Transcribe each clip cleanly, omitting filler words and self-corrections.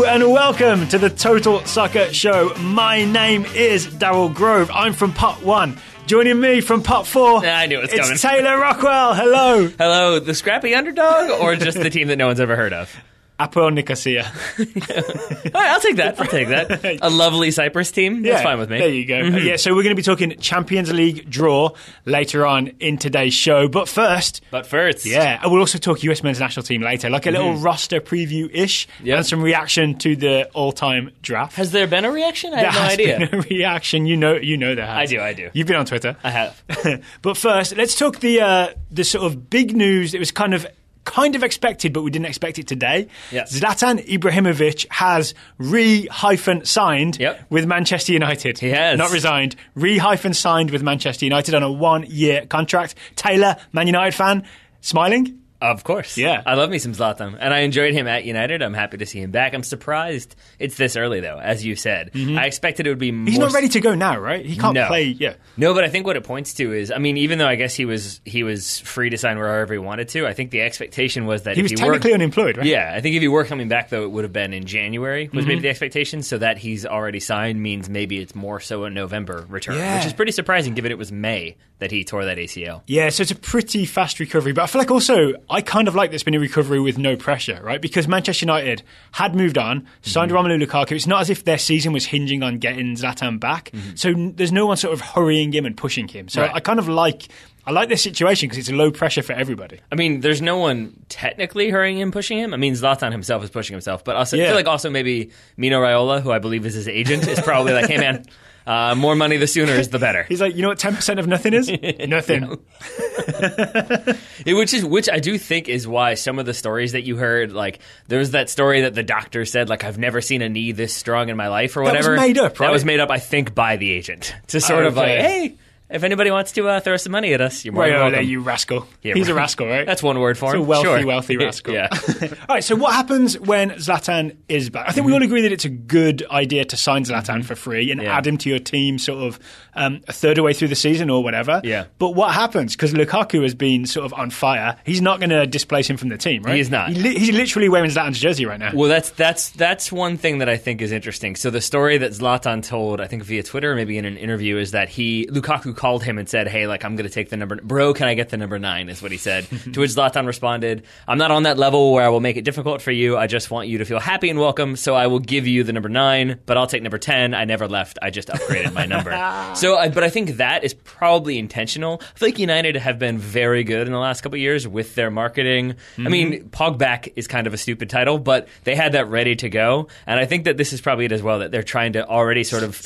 and welcome to the Total Soccer Show. My name is Darryl Grove. I'm from Pot 1. Joining me from Pot 4, I knew it was coming. It's Taylor Rockwell. Hello. Hello, the scrappy underdog, or just the team that no one's ever heard of? Apoel Nicosia. All right, I'll take that. A lovely Cyprus team. That's fine with me. There you go. Yeah, so we're going to be talking Champions League draw later on in today's show. But first, yeah, and we'll also talk US men's national team later, like a little roster preview-ish, and some reaction to the all-time draft. Has there been a reaction? I have no idea. Been a reaction. You know there has. I do. You've been on Twitter. I have. But first, let's talk the sort of big news. It was kind of expected, but we didn't expect it today. Yes. Zlatan Ibrahimovic has signed with Manchester United. He has. Not resigned. Signed with Manchester United on a 1-year contract. Taylor, Man United fan, smiling? Of course. Yeah. I love me some Zlatan. And I enjoyed him at United. I'm happy to see him back. I'm surprised it's this early, though, as you said. I expected it would be more... He's not ready to go now, right? He can't play... Yeah. No, but I think what it points to is, I mean, even though I guess he was free to sign wherever he wanted to, I think the expectation was that he was technically unemployed, right? Yeah. I think if he were coming back, though, it would have been in January was maybe the expectation. So that he's already signed means maybe it's more so a November return, which is pretty surprising given it was May that he tore that ACL. Yeah, so it's a pretty fast recovery. But I feel like also, I kind of like there's been a recovery with no pressure, right? Because Manchester United had moved on, signed Romelu Lukaku. It's not as if their season was hinging on getting Zlatan back. So there's no one sort of hurrying him and pushing him. So I kind of like this situation because it's low pressure for everybody. I mean, there's no one technically hurrying him, pushing him. I mean, Zlatan himself is pushing himself. But also, I feel like also maybe Mino Raiola, who I believe is his agent, is probably like, hey, man, more money the sooner is the better. He's like, you know what 10% of nothing is? Nothing. Which I do think is why some of the stories that you heard, like there was that story that the doctor said, like, I've never seen a knee this strong in my life or whatever. That was made up, right? That was made up, I think, by the agent to sort of like, hey, if anybody wants to throw some money at us, you're more than welcome. You rascal. Yeah, he's a rascal, right? That's one word for him. He's a wealthy rascal. Yeah. All right, so what happens when Zlatan is back? I think we all agree that it's a good idea to sign Zlatan for free and add him to your team sort of a third of the way through the season or whatever. Yeah. But what happens? Because Lukaku has been sort of on fire. He's not going to displace him from the team, right? He is not. He's literally wearing Zlatan's jersey right now. Well, that's one thing that I think is interesting. So the story that Zlatan told, I think via Twitter or maybe in an interview, is that Lukaku called him and said, hey, like, I'm going to take the number... Bro, can I get the number 9, is what he said. To which Zlatan responded, I'm not on that level where I will make it difficult for you. I just want you to feel happy and welcome, so I will give you the number 9, but I'll take number 10. I never left. I just upgraded my number. But I think that is probably intentional. I feel like United have been very good in the last couple of years with their marketing. I mean, Pogback is kind of a stupid title, but they had that ready to go. And I think that this is probably it as well, that they're trying to already sort of...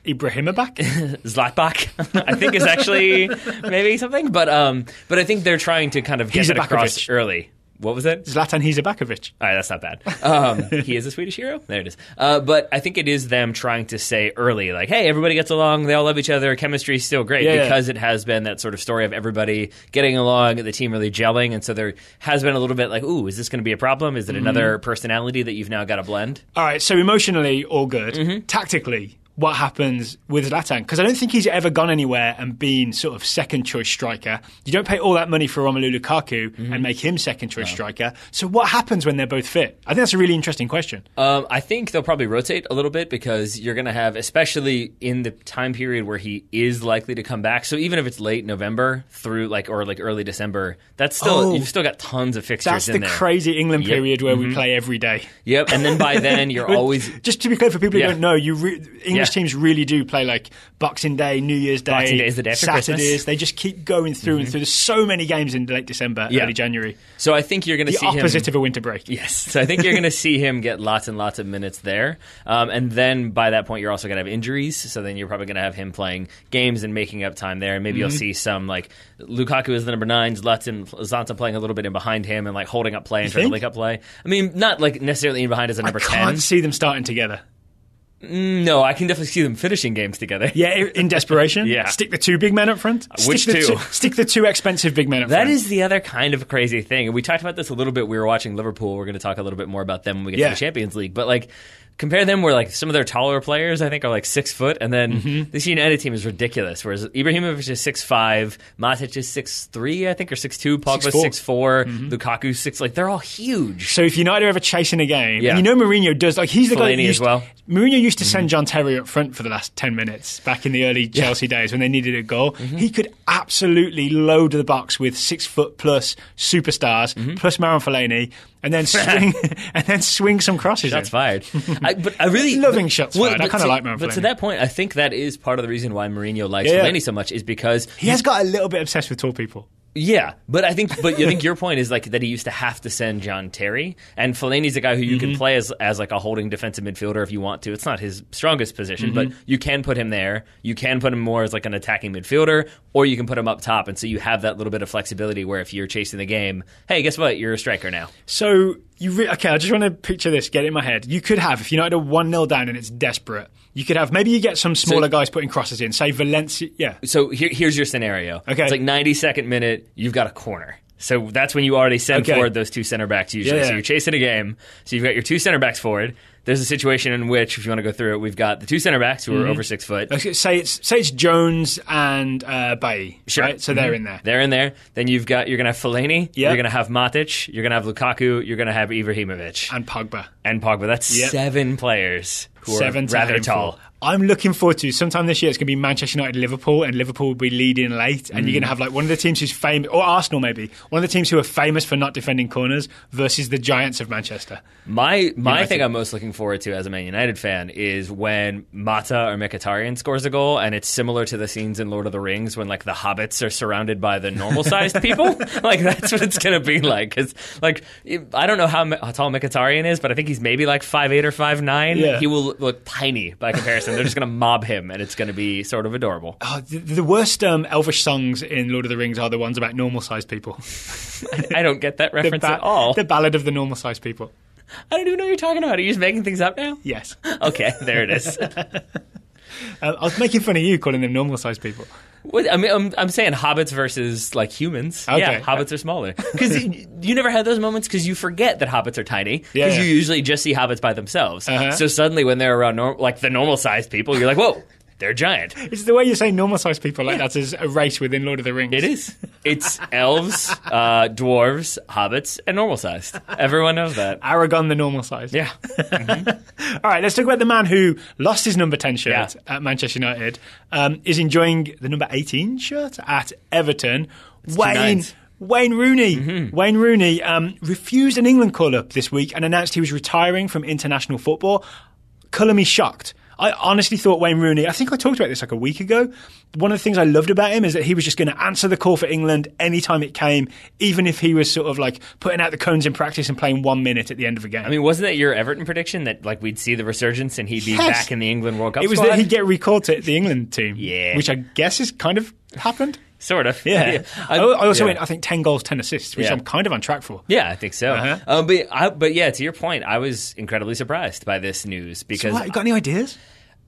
Ibrahimovic? Zlatbach, I think is actually maybe something. But I think they're trying to kind of get that across early. What was it? Zlatan Ibrahimovic. All right, that's not bad. He is a Swedish hero? There it is. But I think it is them trying to say early, like, hey, everybody gets along, they all love each other, chemistry is still great, because it has been that sort of story of everybody getting along, the team really gelling, and so there has been a little bit like, ooh, is this going to be a problem? Is it another personality that you've now got to blend? All right, so emotionally, all good. Tactically, what happens with Zlatan? Because I don't think he's ever gone anywhere and been sort of second choice striker. You don't pay all that money for Romelu Lukaku and make him second choice striker. So what happens when they're both fit? I think that's a really interesting question. I think they'll probably rotate a little bit because you're going to have, especially in the time period where he is likely to come back. So even if it's late November through or early December, that's still you've still got tons of fixtures in there. That's the crazy England period where we play every day. Yep, and then by then you're always... Just to be clear for people who don't know, English teams really do play like Boxing Day, New Year's Day, Boxing Day is the day after Saturdays. Christmas. They just keep going through and through. There's so many games in late December, early January. So I think you're going to see him... The opposite of a winter break. Yes. So I think you're going to see him get lots and lots of minutes there. And then by that point, you're also going to have injuries. So then you're probably going to have him playing games and making up time there. And maybe you'll see some, like, Lukaku is the number 9, Zlatan playing a little bit in behind him and, like, holding up play and trying to link up play. I mean, not, like, necessarily in behind as a number 10. I can't see them starting together. No, I can definitely see them finishing games together. Yeah, in desperation. Yeah. Stick the 2 big men up front. Which two? Stick the 2 expensive big men up front. That is the other kind of crazy thing. And we talked about this a little bit. We were watching Liverpool. We're going to talk a little bit more about them when we get to the Champions League. But, like, compare them where like some of their taller players I think are like 6 foot, and then this United team is ridiculous. Whereas Ibrahimovic is 6'5", Matic is 6'3", I think, or 6'2", Pogba 6'4", Lukaku 6. Like they're all huge. So if United are ever chasing a game, and you know Mourinho does, like he's the guy that as well. Mourinho used to send John Terry up front for the last 10 minutes back in the early Chelsea days when they needed a goal. He could absolutely load the box with 6 foot plus superstars plus Marouane Fellaini. And then swing some crosses. Shots fired. But I really loving shots fired. I kind of like Marouane Fellaini. But to that point, I think that is part of the reason why Mourinho likes Fellaini so much, is because he has got a little bit obsessed with tall people. Yeah, but I think your point is like that he used to have to send John Terry, and Fellaini's a guy who you can play as like a holding defensive midfielder if you want to. It's not his strongest position, but you can put him there. You can put him more as like an attacking midfielder, or you can put him up top, and so you have that little bit of flexibility where if you're chasing the game, hey, guess what? You're a striker now. So okay, I just want to picture this, get it in my head. You could have, if United are 1-0 down and it's desperate, you could have, maybe you get some smaller guys putting crosses in, say Valencia. Yeah. So here's your scenario. Okay. It's like 92nd minute, you've got a corner. So that's when you already send forward those 2 center backs usually. So you're chasing a game. So you've got your 2 center backs forward. There's a situation in which, if you want to go through it, we've got the 2 center backs who are over 6 foot. Okay, say it's Jones and Bailly, right? So they're in there. They're in there. Then you're going to have Fellaini. Yep. You're going to have Matic. You're going to have Lukaku. You're going to have Ibrahimovic. And Pogba. That's 7 players who are rather tall. I'm looking forward to sometime this year. It's going to be Manchester United, Liverpool, and Liverpool will be leading late. And you're going to have like one of the teams who's famous, or Arsenal maybe, one of the teams who are famous for not defending corners versus the Giants of Manchester. My thing I'm most looking forward to as a Man United fan is when Mata or Mkhitaryan scores a goal, and it's similar to the scenes in Lord of the Rings when like the hobbits are surrounded by the normal-sized people. Like that's what it's going to be like. Because like I don't know how tall Mkhitaryan is, but I think he's maybe like 5'8" or 5'9". Yeah. He will look tiny by comparison. They're just going to mob him, and it's going to be sort of adorable. Oh, the worst elvish songs in Lord of the Rings are the ones about normal-sized people. I don't get that reference at all. The Ballad of the Normal-Sized People. I don't even know what you're talking about. Are you just making things up now? Yes. Okay, there it is. I was making fun of you calling them normal-sized people. Well, I mean, I'm saying hobbits versus like humans. Okay. Yeah, hobbits are smaller. Because you never had those moments because you forget that hobbits are tiny. Because you usually just see hobbits by themselves. So suddenly when they're around like the normal-sized people, you're like, whoa. They're giant. It's the way you say normal-sized people, like that's a race within Lord of the Rings. It is. It's elves, dwarves, hobbits, and normal-sized. Everyone knows that. Aragon the normal-sized. Yeah. All right, let's talk about the man who lost his number 10 shirt at Manchester United, is enjoying the number 18 shirt at Everton. Wayne Rooney. Wayne Rooney refused an England call-up this week and announced he was retiring from international football. Colour me shocked. I honestly thought Wayne Rooney, I think I talked about this like a week ago, one of the things I loved about him is that he was just going to answer the call for England anytime it came, even if he was sort of like putting out the cones in practice and playing 1 minute at the end of a game. I mean, wasn't that your Everton prediction that like we'd see the resurgence and he'd be back in the England World Cup It was squad? that he'd get recalled to the England team, which I guess has kind of happened. Sort of. Yeah. I also went, I think, 10 goals, 10 assists, which I'm kind of on track for. Yeah, I think so. But yeah, to your point, I was incredibly surprised by this news because... So what, you got any ideas?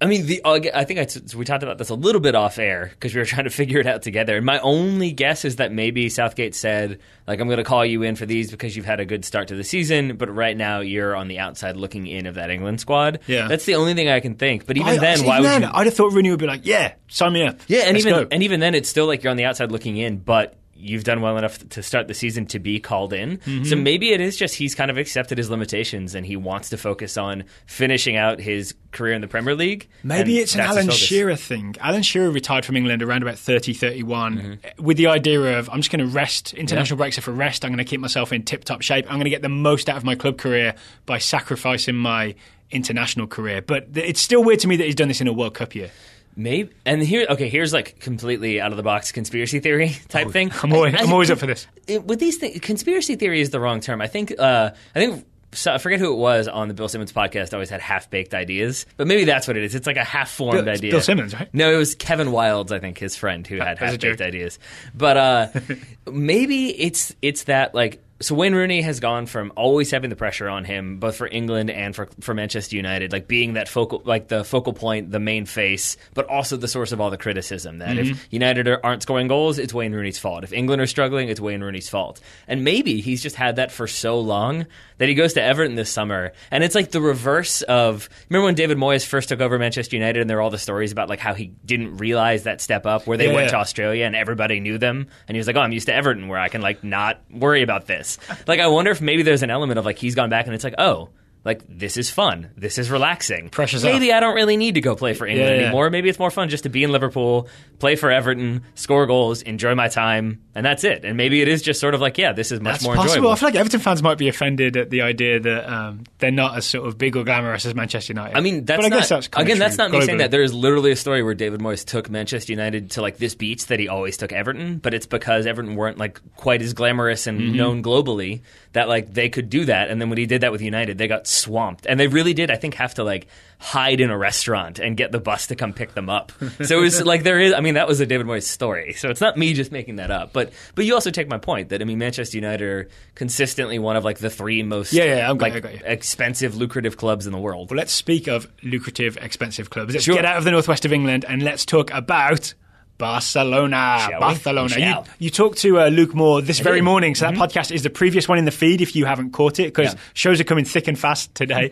I mean, I think we talked about this a little bit off air because we were trying to figure it out together. And my only guess is that maybe Southgate said, like, I'm going to call you in for these because you've had a good start to the season, but right now you're on the outside looking in of that England squad. Yeah. That's the only thing I can think. But even then, why would you... I'd have thought Rooney would be like, yeah, sign me up. Yeah, and even then, it's still like you're on the outside looking in, but you've done well enough to start the season to be called in. Mm-hmm. So maybe it is just he's kind of accepted his limitations and he wants to focus on finishing out his career in the Premier League. Maybe it's an Alan Shearer thing. Alan Shearer retired from England around about 30, 31 with the idea of I'm just going to rest. International breaks are for rest. I'm going to keep myself in tip-top shape. I'm going to get the most out of my club career by sacrificing my international career. But it's still weird to me that he's done this in a World Cup year. Maybe, and here's like completely out of the box conspiracy theory type thing. I'm always up for this. With these things, conspiracy theory is the wrong term. I think so I forget who it was on the Bill Simmons podcast. Always had half-baked ideas, but maybe that's what it is. It's like a half-formed idea. Bill Simmons, right? No, it was Kevin Wildes, I think, his friend who had half-baked ideas. But maybe it's that like So Wayne Rooney has gone from always having the pressure on him, both for England and for Manchester United, like being that the focal point, the main face, but also the source of all the criticism. That if United aren't scoring goals, it's Wayne Rooney's fault. If England are struggling, it's Wayne Rooney's fault. And maybe he's just had that for so long that he goes to Everton this summer, and it's like the reverse of, remember when David Moyes first took over Manchester United, and there were all the stories about like how he didn't realize that step up where they went to Australia and everybody knew them, and he was like, oh, I'm used to Everton where I can like not worry about this. Like, I wonder if maybe there's an element of like he's gone back and it's like, oh, like this is fun, this is relaxing. Pressure's maybe off. I don't really need to go play for England anymore. Maybe it's more fun just to be in Liverpool, play for Everton, score goals, enjoy my time, and that's it. And maybe it is just sort of like, yeah, this is much more enjoyable. I feel like Everton fans might be offended at the idea that they're not as sort of big or glamorous as Manchester United. I mean, that's not me saying that. There is literally a story where David Moyes took Manchester United to like this beach that he always took Everton, but it's because Everton weren't like quite as glamorous and known globally that like they could do that. And then when he did that with United, they got swamped, and they really did, I think, have to like hide in a restaurant and get the bus to come pick them up. So it was like that was a David Moyes story. So it's not me just making that up. But you also take my point that, I mean, Manchester United are consistently one of like the three most expensive, lucrative clubs in the world. Well, let's speak of lucrative, expensive clubs. Let's get out of the northwest of England and let's talk about Barcelona. You talked to Luke Moore this very morning, so that podcast is the previous one in the feed if you haven't caught it, because shows are coming thick and fast today.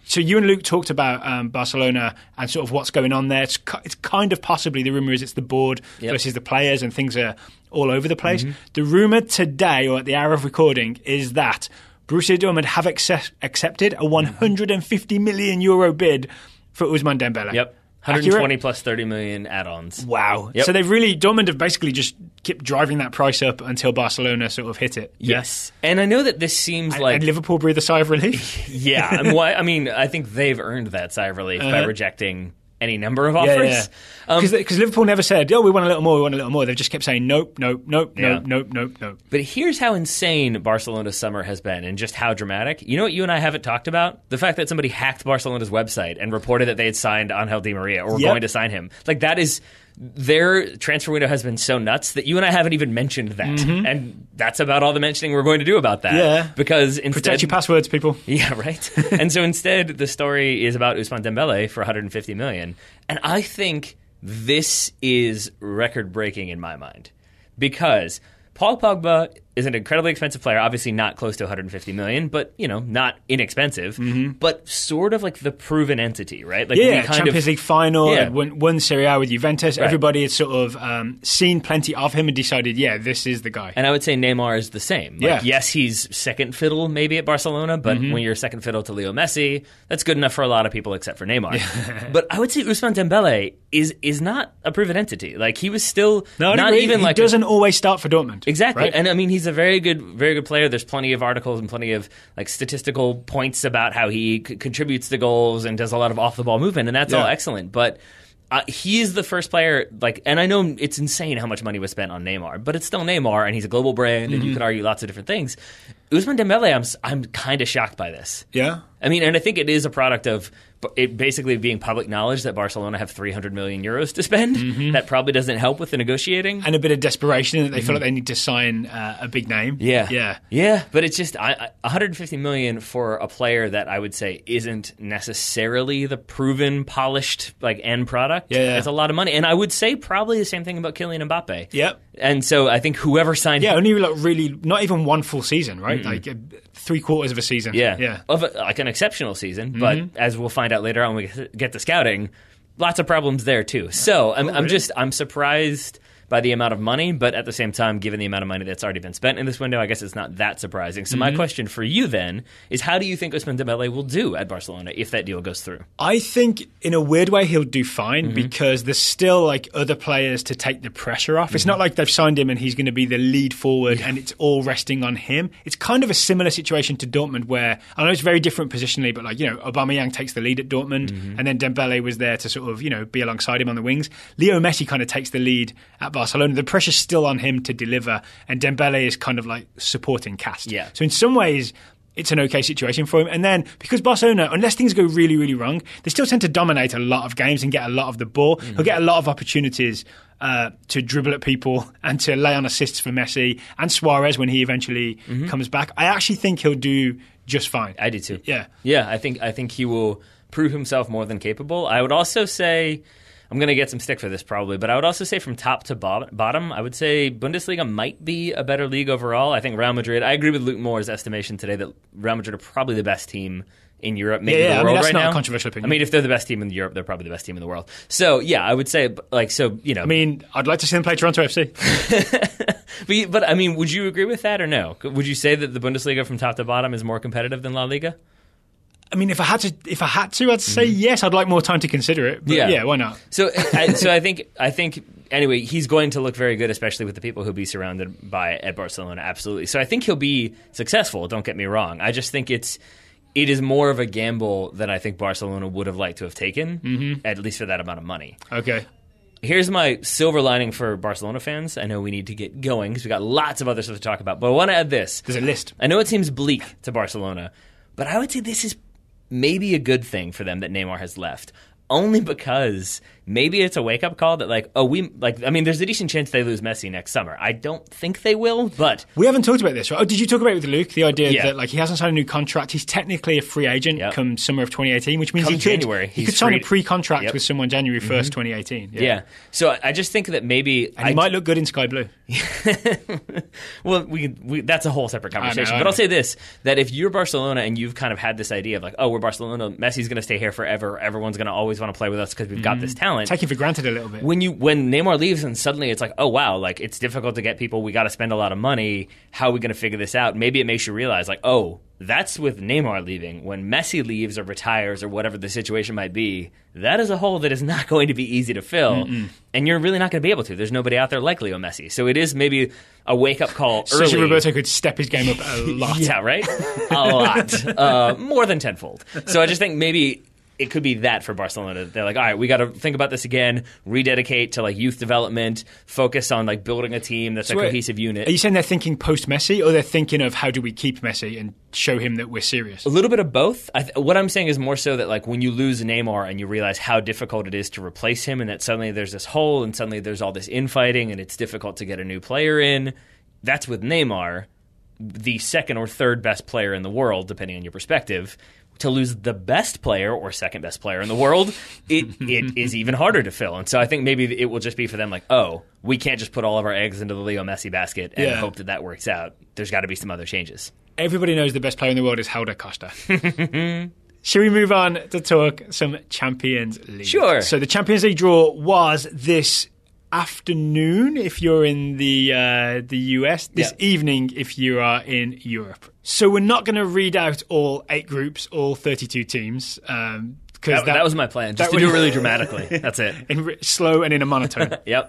So you and Luke talked about Barcelona and sort of what's going on there. It's kind of possibly, the rumour is it's the board versus the players, and things are all over the place. The rumour today, or at the hour of recording, is that Borussia Dortmund have accepted a €150 million bid for Ousmane Dembele. Yep. 120 plus 30 million add-ons. Wow. Yep. So Dortmund have basically just kept driving that price up until Barcelona sort of hit it. Yes. And I know that this seems like... And Liverpool breathe a sigh of relief? Yeah. I mean, I think they've earned that sigh of relief by rejecting any number of offers. Because Liverpool never said, we want a little more, They've just kept saying nope. But here's how insane Barcelona's summer has been, and just how dramatic. You know what you and I haven't talked about? The fact that somebody hacked Barcelona's website and reported that they had signed Angel Di Maria, or were going to sign him. Like, that is... Their transfer window has been so nuts that you and I haven't even mentioned that. And that's about all the mentioning we're going to do about that. Yeah. Because instead... Protect your passwords, people. Yeah, right? And so instead, the story is about Ousmane Dembele for $150 million. And I think this is record-breaking in my mind. Because Paul Pogba is an incredibly expensive player, obviously not close to $150 million, but, not inexpensive, but sort of like the proven entity, right? Like Champions League final, won Serie A with Juventus. Right. Everybody had sort of seen plenty of him and decided, this is the guy. And I would say Neymar is the same. Like, yes, he's second fiddle maybe at Barcelona, but when you're second fiddle to Leo Messi, that's good enough for a lot of people except for Neymar. But I would say Ousmane Dembele is not a proven entity. Like, he was still not even like... He doesn't always start for Dortmund. Exactly. Right? And I mean, he's a very good player. There's plenty of articles and plenty of like statistical points about how he contributes to goals and does a lot of off the ball movement, and that's all excellent. But he is the first player, and I know it's insane how much money was spent on Neymar, but it's still Neymar, and he's a global brand, and you could argue lots of different things. Ousmane Dembele, I'm kind of shocked by this. Yeah. I mean, and I think it is a product of it basically being public knowledge that Barcelona have 300 million euros to spend. That probably doesn't help with the negotiating. And a bit of desperation that they feel like they need to sign a big name. Yeah. But it's just 150 million for a player that I would say isn't necessarily the proven, polished like end product. It's a lot of money. And I would say probably the same thing about Kylian Mbappe. Yep. And so I think whoever signed him... only like really, not even one full season, right? Like 3/4 of a season. Of like an exceptional season, but as we'll find out later on when we get to scouting, lots of problems there too. So I'm surprised by the amount of money, but at the same time, given the amount of money that's already been spent in this window, I guess it's not that surprising. So my question for you then is, how do you think Ousmane Dembele will do at Barcelona if that deal goes through? I think in a weird way he'll do fine because there's still like other players to take the pressure off. It's not like they've signed him and he's going to be the lead forward and it's all resting on him. It's kind of a similar situation to Dortmund where, I know it's very different positionally, but like, Aubameyang takes the lead at Dortmund and then Dembele was there to sort of, be alongside him on the wings. Leo Messi kind of takes the lead at Barcelona. The pressure's still on him to deliver, and Dembele is kind of like supporting cast. Yeah. So in some ways, it's an okay situation for him. And then because Barcelona, unless things go really, really wrong, they still tend to dominate a lot of games and get a lot of the ball. He'll get a lot of opportunities to dribble at people and to lay on assists for Messi and Suarez when he eventually comes back. I actually think he'll do just fine. I do too. Yeah. I think he will prove himself more than capable. I would also say, I'm going to get some stick for this probably, but I would also say from top to bottom, I would say Bundesliga might be a better league overall. I think Real Madrid, I agree with Luke Moore's estimation today that Real Madrid are probably the best team in Europe, maybe the world that's right not now. A controversial opinion. I mean, if they're the best team in Europe, they're probably the best team in the world. So, yeah, I would say, like, so, you know. I mean, I'd like to see them play Toronto FC. but, I mean, would you agree with that or no? Would you say that the Bundesliga from top to bottom is more competitive than La Liga? I mean, if I had to, I'd say yes. I'd like more time to consider it. But yeah, why not? So I think anyway, he's going to look very good, especially with the people he'll be surrounded by at Barcelona. Absolutely. So I think he'll be successful. Don't get me wrong. I just think it is more of a gamble than I think Barcelona would have liked to have taken, at least for that amount of money. Okay. Here's my silver lining for Barcelona fans. I know we need to get going because we got lots of other stuff to talk about, but I want to add this. There's a list. I know it seems bleak to Barcelona, but I would say this is maybe a good thing for them that Neymar has left. Only because maybe it's a wake-up call that, there's a decent chance they lose Messi next summer. I don't think they will, but... We haven't talked about this, right? Oh, did you talk about it with Luke? The idea that, he hasn't signed a new contract. He's technically a free agent come summer of 2018, which means he could sign a pre-contract with someone January 1st, 2018. Yeah. So I just think that maybe... And he might look good in sky blue. Well, that's a whole separate conversation. But I'll say this, that if you're Barcelona and you've kind of had this idea of we're Barcelona, Messi's going to stay here forever, everyone's going to always want to play with us because we've got this talent. Taking for granted a little bit. When Neymar leaves and suddenly it's oh wow, it's difficult to get people, we got to spend a lot of money, how are we going to figure this out? Maybe it makes you realize that's with Neymar leaving. When Messi leaves or retires or whatever the situation might be, that is a hole that is not going to be easy to fill. And you're really not going to be able to. There's nobody out there like Leo Messi. So it is maybe a wake-up call early. Sergio Roberto could step his game up a lot. Yeah, right? A lot. More than tenfold. So I just think maybe it could be that for Barcelona. They're all right, we got to think about this again, rededicate to youth development, focus on building a team that's a cohesive unit. Are you saying they're thinking post-Messi, or they're thinking of how do we keep Messi and show him that we're serious? A little bit of both. What I'm saying is more so that when you lose Neymar and you realize how difficult it is to replace him, and that suddenly there's this hole and suddenly there's all this infighting and it's difficult to get a new player in. That's with Neymar, the second or third best player in the world, depending on your perspective. To lose the best player or second best player in the world, it is even harder to fill. And so I think maybe it will just be for them we can't just put all of our eggs into the Leo Messi basket and hope that works out. There's got to be some other changes. Everybody knows the best player in the world is Helder Costa. Should we move on to talk some Champions League? Sure. So the Champions League draw was this afternoon if you're in the US, this evening if you are in Europe. So we're not going to read out all 8 groups, all 32 teams. That was my plan, just to do it really dramatically. That's it. Slow and in a monotone. Yep.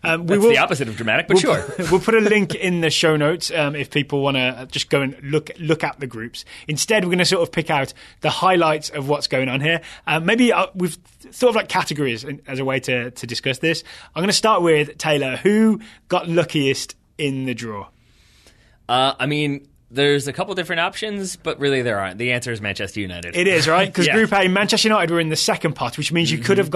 That's the opposite of dramatic, but sure. We'll put a link in the show notes if people want to just go and look at the groups. Instead, we're going to sort of pick out the highlights of what's going on here. Maybe we've thought of categories as a way to discuss this. I'm going to start with Taylor. Who got luckiest in the draw? There's a couple different options, but really there aren't. The answer is Manchester United. It is, right? Because Group A, Manchester United were in the second pot, which means you could have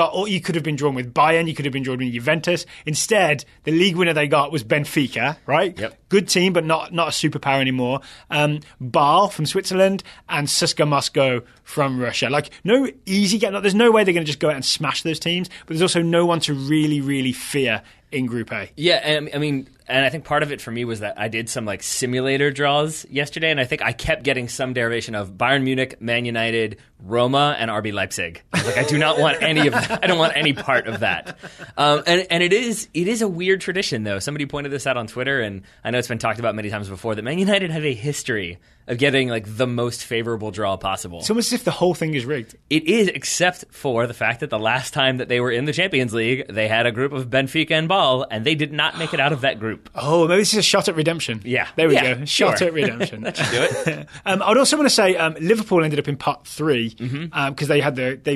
been drawn with Bayern, you could have been drawn with Juventus. Instead, the league winner they got was Benfica, right? Yep. Good team, but not a superpower anymore. Bâle from Switzerland and CSKA Moscow from Russia. No easy get. There's no way they're going to just go out and smash those teams, but there's also no one to really, really fear in Group A. Yeah, and I think part of it for me was that I did some simulator draws yesterday, and I think I kept getting some derivation of Bayern Munich, Man United, Roma, and RB Leipzig. I was I do not want any of that. I don't want any part of that. And it is a weird tradition, though. Somebody pointed this out on Twitter, and I know it's been talked about many times before, that Man United have a history of getting the most favorable draw possible. It's almost as if the whole thing is rigged. It is, except for the fact that the last time that they were in the Champions League, they had a group of Benfica and Bâle, and they did not make it out of that group. Oh, maybe this is a shot at redemption. Yeah. There we go. Shot at redemption. That should do it. I'd also want to say Liverpool ended up in pot 3 because they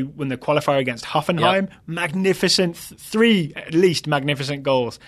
won the qualifier against Hoffenheim. Yep. Magnificent, 3 at least magnificent goals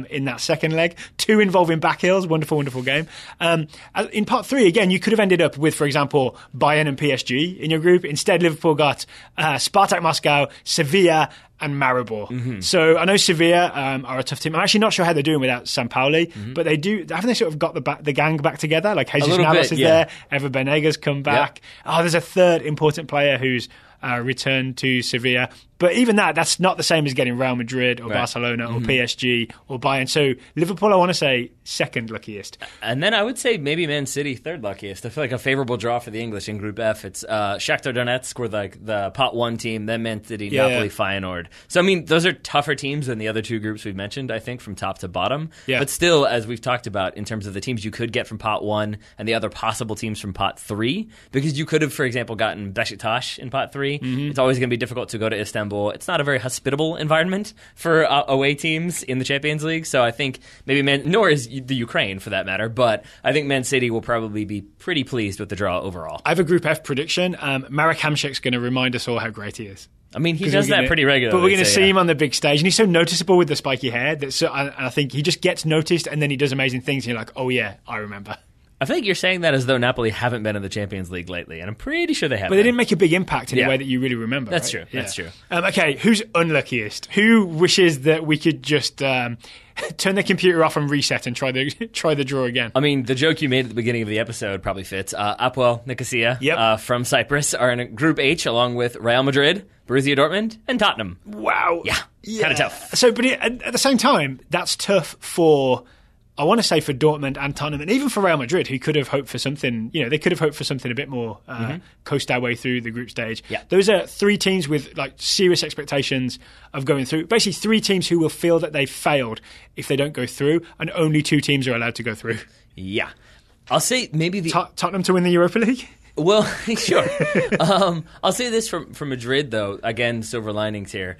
in that second leg. 2 involving back heels. Wonderful, wonderful game. In pot 3, again, you could have ended up with, for example, Bayern and PSG in your group. Instead, Liverpool got Spartak Moscow, Sevilla, and Maribor. So I know Sevilla are a tough team. I'm actually not sure how they're doing without Sampaoli, but haven't they sort of got the gang back together? Like Jesus Navas is there, Ever Benega's come back. Yep. There's a third important player who's returned to Sevilla. But even that's not the same as getting Real Madrid or Barcelona or PSG or Bayern. So Liverpool, I want to say, second luckiest. And then I would say maybe Man City, third luckiest. I feel like a favorable draw for the English in Group F. It's Shakhtar Donetsk were like the pot 1 team, then Man City, Napoli, Feyenoord. So, I mean, those are tougher teams than the other 2 groups we've mentioned, I think, from top to bottom. Yeah. But still, as we've talked about, in terms of the teams you could get from pot 1 and the other possible teams from pot 3, because you could have, for example, gotten Besiktas in pot 3. It's always going to be difficult to go to Istanbul. It's not a very hospitable environment for away teams in the Champions League, so I think maybe nor is the Ukraine for that matter, but I think Man City will probably be pretty pleased with the draw overall. I have a Group F prediction. Marek Hamšík's going to remind us all how great he is. I mean, he does that pretty regularly. But we're going to see him on the big stage, and he's so noticeable with the spiky hair. And I think he just gets noticed, and then he does amazing things, and you're like, oh yeah, I remember. I think you're saying that as though Napoli haven't been in the Champions League lately, and I'm pretty sure they have. But they didn't make a big impact in a way that you really remember. That's right? true. Yeah. That's true. Okay, who's unluckiest? Who wishes that we could just turn the computer off and reset and try the draw again? I mean, the joke you made at the beginning of the episode probably fits. Apoel Nicosia from Cyprus are in Group H along with Real Madrid, Borussia Dortmund, and Tottenham. Wow. Yeah. Kind of tough. So, but at the same time, that's tough for... I want to say for Dortmund and Tottenham, and even for Real Madrid, who could have hoped for something, they could have hoped for something a bit more coast our way through the group stage. Yeah. Those are 3 teams with like serious expectations of going through. Basically, 3 teams who will feel that they've failed if they don't go through, and only 2 teams are allowed to go through. Yeah. I'll say maybe Tottenham to win the Europa League? Well, sure. I'll say this from Madrid, though. Again, silver linings here.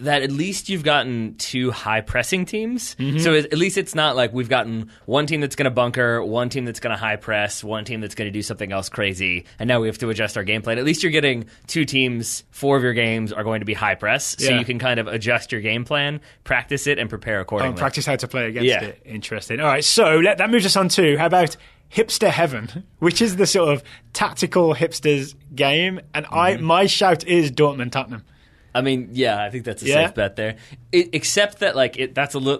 That at least you've gotten 2 high-pressing teams. So at least it's not like we've gotten one team that's going to bunker, one team that's going to high-press, one team that's going to do something else crazy, and now we have to adjust our game plan. At least you're getting 2 teams, 4 of your games are going to be high-press, so you can kind of adjust your game plan, practice it, and prepare accordingly. Practice how to play against it. Interesting. All right, so that moves us on to, how about Hipster Heaven, which is the sort of tactical hipsters game, and my shout is Dortmund-Tottenham. I mean, yeah, I think that's a safe bet there. Except that,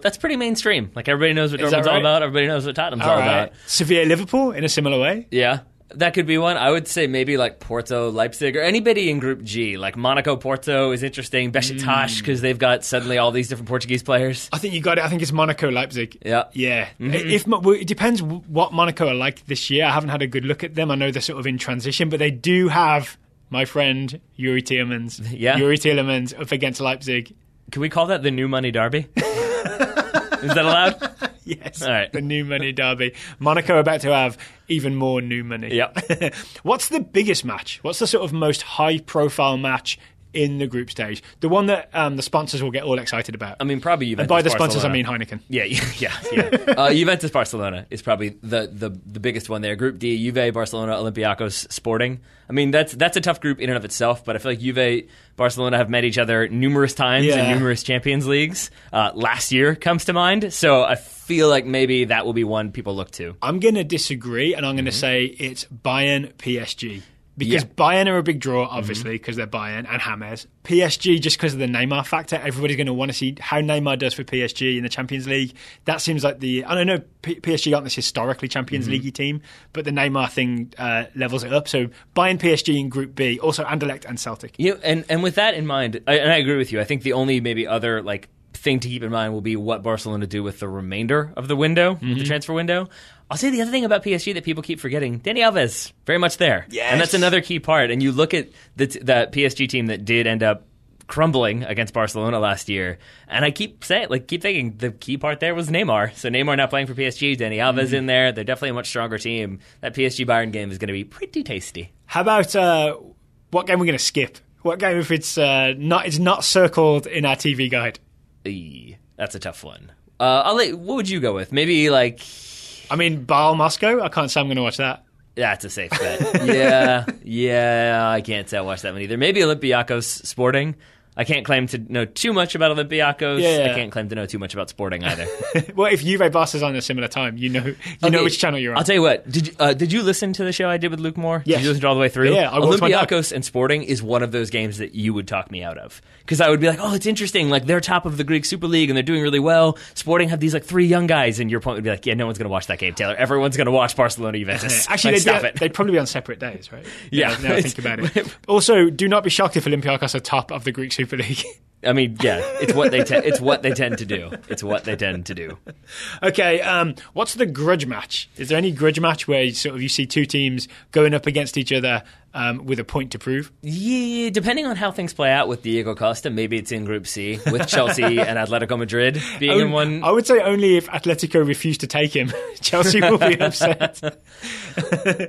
that's pretty mainstream. Like, everybody knows what Dortmund's all about. Everybody knows what Tottenham's all about. Sevilla, Liverpool in a similar way. Yeah, that could be one. I would say maybe like Porto, Leipzig, or anybody in Group G. Like Monaco, Porto is interesting. Besiktas, because they've got suddenly all these different Portuguese players. I think you got it. I think it's Monaco, Leipzig. Yeah. It depends what Monaco are like this year. I haven't had a good look at them. I know they're sort of in transition, but they do have... my friend Yuri Tielemans. Yeah. Yuri Tielemans up against Leipzig. Can we call that the new money derby? Is that allowed? Yes. All right. The new money derby. Monaco are about to have even more new money. Yep. What's the biggest match? What's the sort of most high-profile match in the group stage? The one that the sponsors will get all excited about. I mean, probably Juventus. And by the sponsors, I mean Heineken. Yeah. Juventus Barcelona is probably the biggest one there. Group D, Juve, Barcelona, Olympiacos, Sporting. I mean, that's a tough group in and of itself, but I feel like Juve, Barcelona have met each other numerous times in numerous Champions Leagues. Last year comes to mind, so I feel like maybe that will be one people look to. I'm going to disagree, and I'm going to say it's Bayern PSG. Because Bayern are a big draw, obviously, because they're Bayern and James. PSG, just because of the Neymar factor, everybody's going to want to see how Neymar does for PSG in the Champions League. That seems like I don't know, PSG aren't this historically Champions League team, but the Neymar thing levels it up. So Bayern, PSG in Group B, also Anderlecht and Celtic. And with that in mind, and I agree with you, I think the only maybe other thing to keep in mind will be what Barcelona do with the remainder of the window, the transfer window. I'll say the other thing about PSG that people keep forgetting, Dani Alves, very much there. Yes. And that's another key part. And you look at that PSG team that did end up crumbling against Barcelona last year, and I keep thinking the key part there was Neymar. So Neymar now playing for PSG, Dani Alves in there. They're definitely a much stronger team. That PSG Bayern game is going to be pretty tasty. How about what game we're going to skip? What game if it's not circled in our TV guide? That's a tough one. What would you go with? Maybe Bâle Moscow? I can't say I'm going to watch that. That's a safe bet. Yeah, I can't say I watch that one either. Maybe Olympiacos Sporting. I can't claim to know too much about Olympiacos. Yeah. I can't claim to know too much about Sporting either. Well, if Juve Barca's on a similar time, you know which channel you're on. I'll tell you what. Did you listen to the show I did with Luke Moore? Yes. Did you listen to all the way through? Yeah, Olympiacos and Sporting is one of those games that you would talk me out of. Because I would be like, oh, it's interesting. Like, they're top of the Greek Super League and they're doing really well. Sporting have these, like, 3 young guys. And your point would be like, yeah, no one's going to watch that game, Taylor. Everyone's going to watch Barcelona Juventus. Actually, like, they'd probably be on separate days, right? Yeah. Now I think about it. Also, do not be shocked if Olympiacos are top of the Greek Super League. I mean, yeah, it's what they tend to do. It's what they tend to do. Okay, what's the grudge match? Is there any grudge match where you see 2 teams going up against each other with a point to prove? Yeah, depending on how things play out with Diego Costa, maybe it's in Group C with Chelsea and Atletico Madrid being in one. I would say only if Atletico refuse to take him, Chelsea will be upset.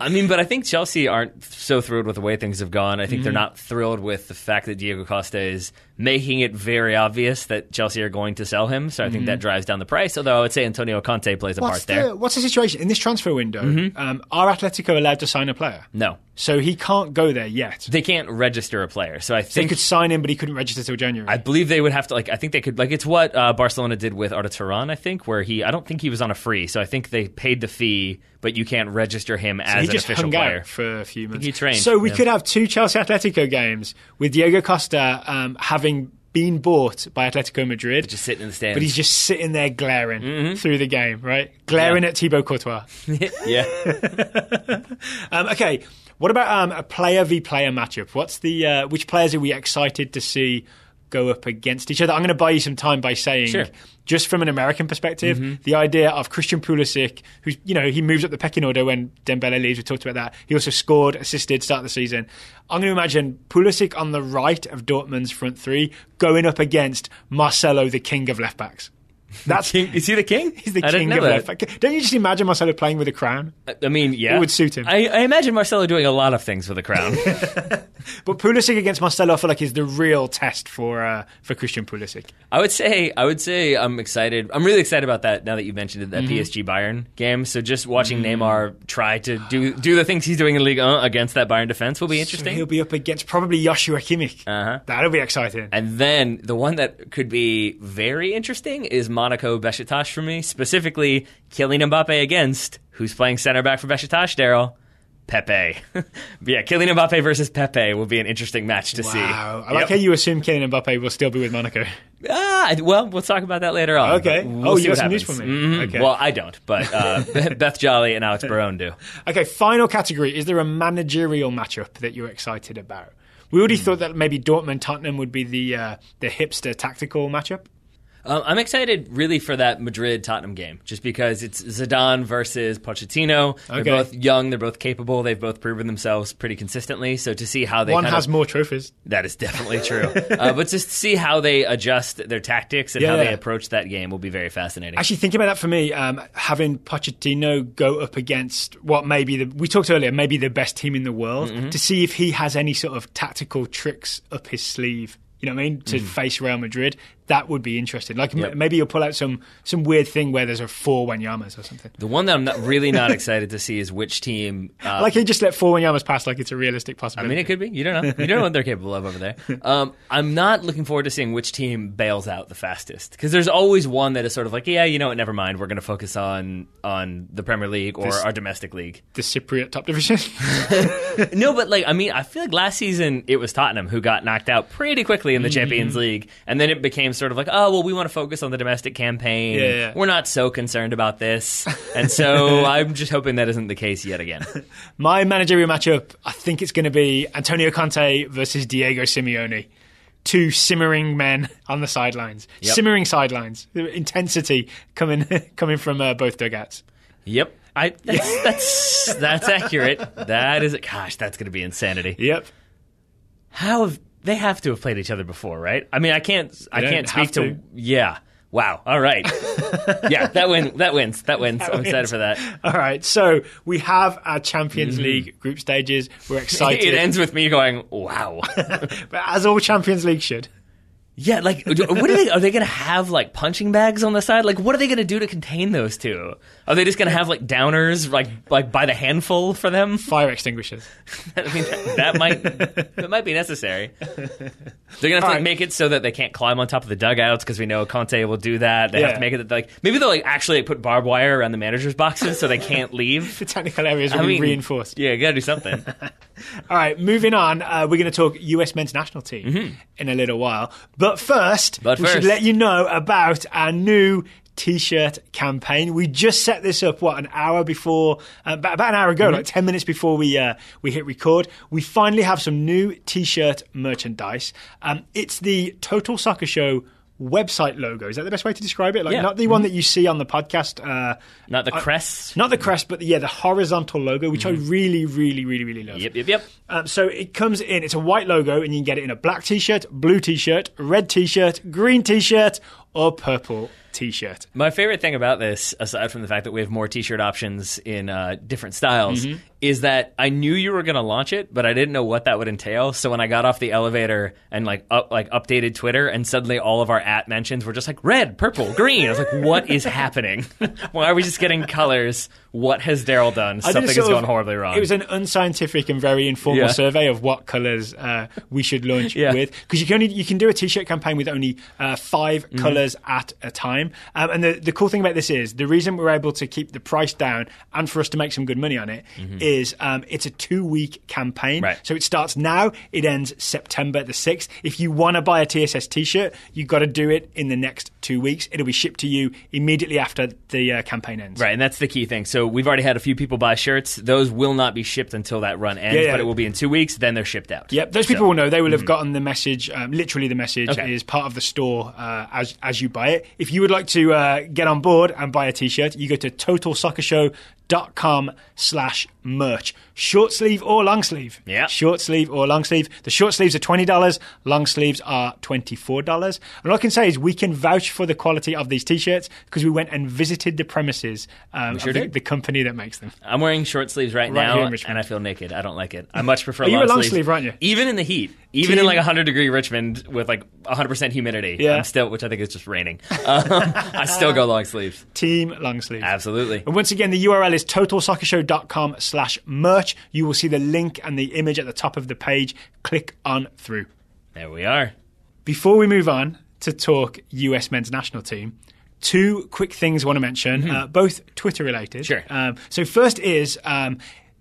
I mean, but I think Chelsea aren't so thrilled with the way things have gone. I think they're not thrilled with the fact that Diego Costa is making it very obvious that Chelsea are going to sell him. So I think that drives down the price, although I would say Antonio Conte plays a part there. What's the situation? In this transfer window, are Atletico allowed to sign a player? No. So he can't go there yet. They can't register a player. So I think they could sign him, but he couldn't register till January. I believe they would have to, I think they could, it's what Barcelona did with Arda Turan, I think, where I don't think he was on a free. So I think they paid the fee, but you can't register him as an official player. He just hung out for a few months. He trained. So we could have 2 Chelsea Atletico games with Diego Costa having been bought by Atletico Madrid. Just sitting in the stands. But he's just sitting there glaring through the game, right? Glaring at Thibaut Courtois. Yeah. Okay, what about a player v player matchup? What's the which players are we excited to see go up against each other? I'm going to buy you some time by saying, just from an American perspective, the idea of Christian Pulisic, who's, he moves up the pecking order when Dembele leaves. We talked about that. He also scored, assisted, start of the season. I'm going to imagine Pulisic on the right of Dortmund's front 3 going up against Marcelo, the king of left backs. Is he the king? He's the king of left back. Don't you just imagine Marcelo playing with a crown? I mean, yeah. It would suit him. I imagine Marcelo doing a lot of things with a crown. But Pulisic against Marcelo, I feel like, is the real test for Christian Pulisic. I would say I'm excited. I'm really excited about that now that you mentioned it, that PSG Bayern game. So just watching Neymar try to do the things he's doing in Ligue 1 against that Bayern defense will be interesting. So he'll be up against probably Joshua Kimmich. That'll be exciting. And then the one that could be very interesting is Monaco Besiktas for me, specifically Kylian Mbappe against who's playing center back for Besiktas, Daryl? Pepe. Yeah, Kylian Mbappe versus Pepe will be an interesting match to see. Wow. I like how you assume Kylian Mbappe will still be with Monaco. Well, we'll talk about that later on. Okay. You got some news for me. Okay. Well, I don't, but Beth Jolly and Alex Barone do. Okay, final category. Is there a managerial matchup that you're excited about? We already thought that maybe Dortmund-Tottenham would be the hipster tactical matchup. I'm excited really for that Madrid-Tottenham game, just because it's Zidane versus Pochettino. They're both young, they're both capable, they've both proven themselves pretty consistently. So to see how they One has more trophies. That is definitely true. But just to see how they adjust their tactics and how they approach that game will be very fascinating. Actually, thinking about that for me, having Pochettino go up against what we talked earlier, maybe the best team in the world, to see if he has any sort of tactical tricks up his sleeve. You know what I mean? To face Real Madrid, that would be interesting. Like maybe you'll pull out some weird thing where there's a 4 Wanyamas or something. The one that I'm really not excited to see is which team. Like he just let 4 Wanyamas pass like it's a realistic possibility. I mean, it could be. You don't know. You don't know what they're capable of over there. I'm not looking forward to seeing which team bails out the fastest, because there's always one that is sort of like, yeah, you know what? Never mind. We're going to focus on the Premier League or our domestic league, the Cypriot top division. No, but I feel like last season it was Tottenham who got knocked out pretty quickly in the Champions League, and then it became sort of like, oh, well, we want to focus on the domestic campaign. Yeah. We're not so concerned about this. And so I'm just hoping that isn't the case yet again. My managerial matchup, I think it's going to be Antonio Conte versus Diego Simeone. 2 simmering men on the sidelines. Yep. Simmering sidelines. Intensity coming from both dugouts. Yep. That's accurate. That is, gosh, that's going to be insanity. Yep. They have to have played each other before, right? I mean, I can't speak to. Yeah. Wow. All right. Yeah, that wins. I'm excited for that. All right. So we have our Champions League group stages. We're excited. It ends with me going, wow. But as all Champions League should. Yeah, like, what are they going to have, like, punching bags on the side? Like, what are they going to do to contain those two? Are they just going to have, like, downers, like by the handful for them? Fire extinguishers. I mean, that might be necessary. They're going to have to, like, make it so that they can't climb on top of the dugouts, because we know Conte will do that. They have to make it that, like, maybe they'll, like, actually like, put barbed wire around the managers' boxes so they can't leave. The technical areas will be reinforced. Yeah, you got to do something. All right, moving on. We're going to talk US men's national team in a little while. But first, we should let you know about our new T-shirt campaign. We just set this up, an hour before, about an hour ago, like 10 minutes before we hit record. We finally have some new T-shirt merchandise. It's the Total Soccer Show website logo. Is that the best way to describe it? Not the one that you see on the podcast. Not the crest. Not the crest, but the horizontal logo, which I really, really, really, really love. Yep. So it comes in, it's a white logo, and you can get it in a black T-shirt, blue T-shirt, red T-shirt, green T-shirt, or purple T-shirt. My favorite thing about this, aside from the fact that we have more T-shirt options in different styles, is that I knew you were going to launch it, but I didn't know what that would entail. So when I got off the elevator and updated Twitter, and suddenly all of our mentions were just like red, purple, green. I was like, what is happening? Why are we just getting colors? What has Daryl done? Something has gone horribly wrong. It was an unscientific and very informal survey of what colors we should launch with, because you can do a T-shirt campaign with only 5 colors at a time. And the cool thing about this is the reason we're able to keep the price down and for us to make some good money on it is it's a 2-week campaign. Right. So it starts now, it ends September the 6th. If you want to buy a TSS T-shirt, you've got to do it in the next 2 weeks. It'll be shipped to you immediately after the campaign ends. Right, and that's the key thing. So we've already had a few people buy shirts. Those will not be shipped until that run ends, but it will be in 2 weeks. Then they're shipped out. Yep, those people will know. They will have gotten the message. Literally, the message is part of the store as you buy it. If you would like to get on board and buy a T-shirt, you go to totalsoccershow.com/merch. Short sleeve or long sleeve. Yeah. Short sleeve or long sleeve. The short sleeves are $20. Long sleeves are $24. And all I can say is we can vouch for the quality of these T-shirts because we went and visited the premises of the company that makes them. I'm wearing short sleeves right now, and I feel naked. I don't like it. I much prefer long sleeves. You're a long sleeve, aren't you? Even in the heat. Even in like 100-degree Richmond with like 100% humidity. Yeah. I'm still, which I think is just raining. I still go long sleeves. Team long sleeve. Absolutely. And once again, the URL is totalsoccershow.com/merch. You will see the link and the image at the top of the page. Click on through. There we are. Before we move on to talk US men's national team, 2 quick things I want to mention, both Twitter related. Sure. So first is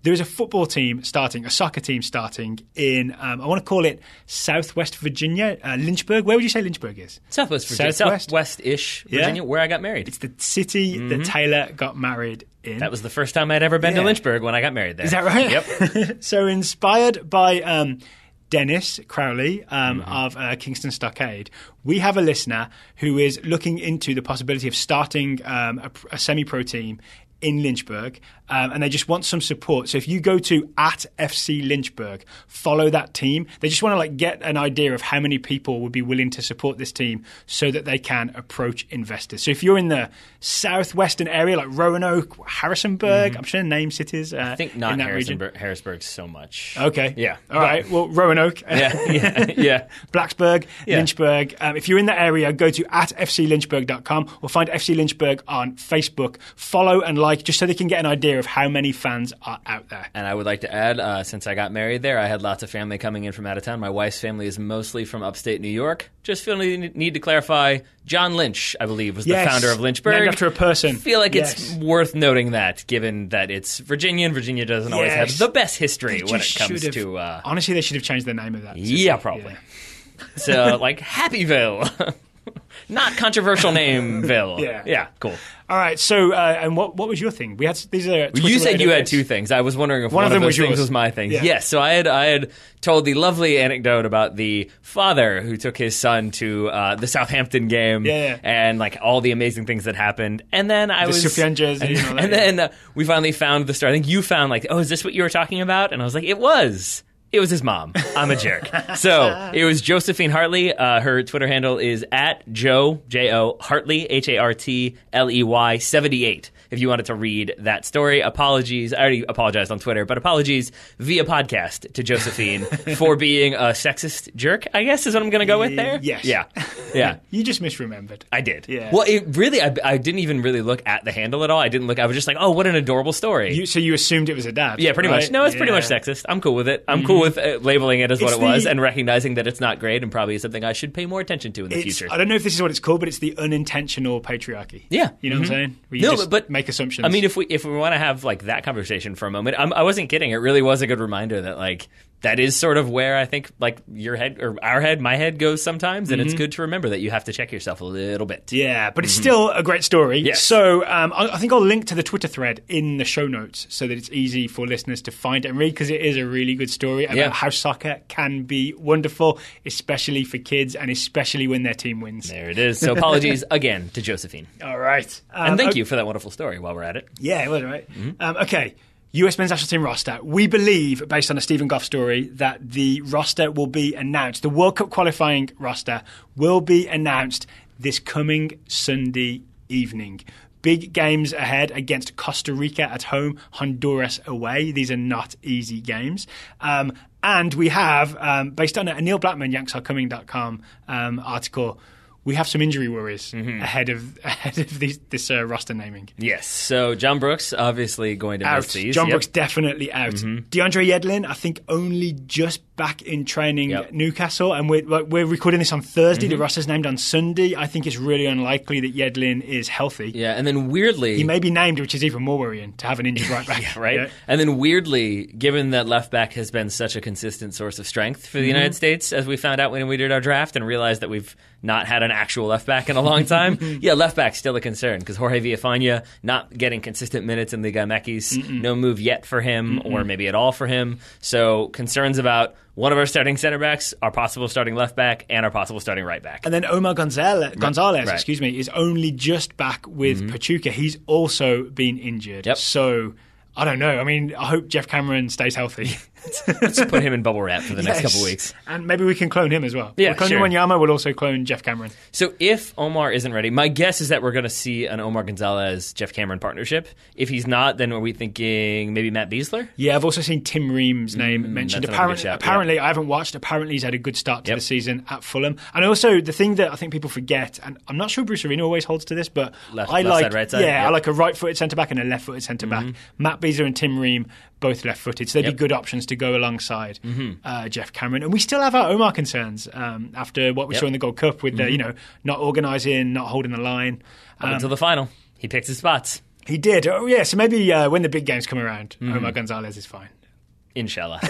there is a football team starting, a soccer team starting in, I want to call it Southwest Virginia, Lynchburg. Where would you say Lynchburg is? Southwest Virginia. Southwest-ish Virginia, where I got married. It's the city that Taylor got married in. That was the first time I'd ever been to Lynchburg when I got married there. Is that right? Yep. So inspired by Dennis Crowley of Kingston Stockade, we have a listener who is looking into the possibility of starting a semi-pro team in Lynchburg, and they just want some support. So if you go to @FC Lynchburg, follow that team. They just want to get an idea of how many people would be willing to support this team so that they can approach investors. So if you're in the southwestern area, like Roanoke, Harrisonburg, I'm sure name cities I think not in that Harrisburg so much. Okay. Yeah. All right. Well, Roanoke. Yeah. Blacksburg, Lynchburg. If you're in that area, go to @fclynchburg.com or find FC Lynchburg on Facebook. Follow and like, just so they can get an idea of how many fans are out there. And I would like to add, since I got married there, I had lots of family coming in from out of town. My wife's family is mostly from upstate New York. Just feel need to clarify, John Lynch, I believe, was the founder of Lynchburg. Named after a person. I feel like it's worth noting that, given that it's Virginia, and Virginia doesn't always have the best history when it comes to... honestly, they should have changed the name of that. Yeah, probably. Yeah. So, Happyville. Not controversial nameville. Yeah, cool. All right, so and what was your thing? We had these are. You said you had 2 things. I was wondering if one of those things was my thing. Yeah. Yes, so I had told the lovely anecdote about the father who took his son to the Southampton game and all the amazing things that happened. And then the Sufjan jersey and then we finally found the story. I think you found is this what you were talking about? And I was like, it was. It was his mom. I'm a jerk. So it was Josephine Hartley. Her Twitter handle is @Jo, J-O, Hartley, Hartley 78. if you wanted to read that story. Apologies. I already apologized on Twitter, but apologies via podcast to Josephine for being a sexist jerk, I guess is what I'm going to go with there. Yes. Yeah. You just misremembered. I did. Yeah. Well, it really, I didn't even really look at the handle at all. I was just like, oh, what an adorable story. So you assumed it was a dad? Yeah, pretty right? much. No, it's pretty much sexist. I'm cool with it. I'm cool with labeling it as what it was and recognizing that it's not great and probably something I should pay more attention to in the future. I don't know if this is what it's called, but it's the unintentional patriarchy. Yeah. You know what I'm saying? Where you but make assumptions. I mean, if we want to have like that conversation for a moment, I wasn't kidding. It really was a good reminder that like that is sort of where I think like your head or our head, my head goes sometimes, and it's good to remember that you have to check yourself a little bit. Yeah, but it's still a great story. Yes. So I think I'll link to the Twitter thread in the show notes so that it's easy for listeners to find it and read, because it is a really good story about how soccer can be wonderful, especially for kids and especially when their team wins. There it is. So apologies again to Josephine. All right. And thank you for that wonderful story while we're at it. Yeah, it was right. Okay. US men's national team roster. We believe, based on a Stephen Goff story, that the roster will be announced. The World Cup qualifying roster will be announced this coming Sunday evening. Big games ahead against Costa Rica at home, Honduras away. These are not easy games. And we have, based on a Neil Blackman, yanksarcoming.com article, we have some injury worries ahead of this roster naming. Yes. So John Brooks obviously going to miss these. John Brooks definitely out. DeAndre Yedlin, I think, only just back in training at Newcastle, and we're recording this on Thursday. The roster's named on Sunday. I think it's really unlikely that Yedlin is healthy. Yeah, and then weirdly, he may be named, which is even more worrying to have an injured right back. Right. Yeah. And then weirdly, given that left back has been such a consistent source of strength for the United States, as we found out when we did our draft and realized that we've not had an actual left back in a long time. Left back's still a concern because Jorge Villafana not getting consistent minutes in Liga MX. No move yet for him or maybe at all for him. So concerns about one of our starting center backs, our possible starting left back, and our possible starting right back. And then Omar Gonzalez, is only just back with Pachuca. He's also been injured. Yep. So I don't know. I mean, I hope Jeff Cameron stays healthy. Let's put him in bubble wrap for the next couple weeks. And maybe we can clone him as well. Yeah, we'll clone Wanyama, we'll also clone Jeff Cameron. So if Omar isn't ready, my guess is that we're going to see an Omar Gonzalez-Jeff Cameron partnership. If he's not, then are we thinking maybe Matt Beasler? Yeah, I've also seen Tim Ream's name mentioned. Apparently, I haven't watched. Apparently, he's had a good start to the season at Fulham. And also, the thing that I think people forget, and I'm not sure Bruce Arena always holds to this, but left side, right side. I like a right-footed centre-back and a left-footed centre-back. Matt Beasler and Tim Ream, both left-footed, so they'd be good options to go alongside Jeff Cameron. And we still have our Omar concerns after what we saw in the Gold Cup with the, not organising, not holding the line. Up until the final. He picked his spots. He did. Oh, yeah, so maybe when the big games come around, Omar Gonzalez is fine. Inshallah.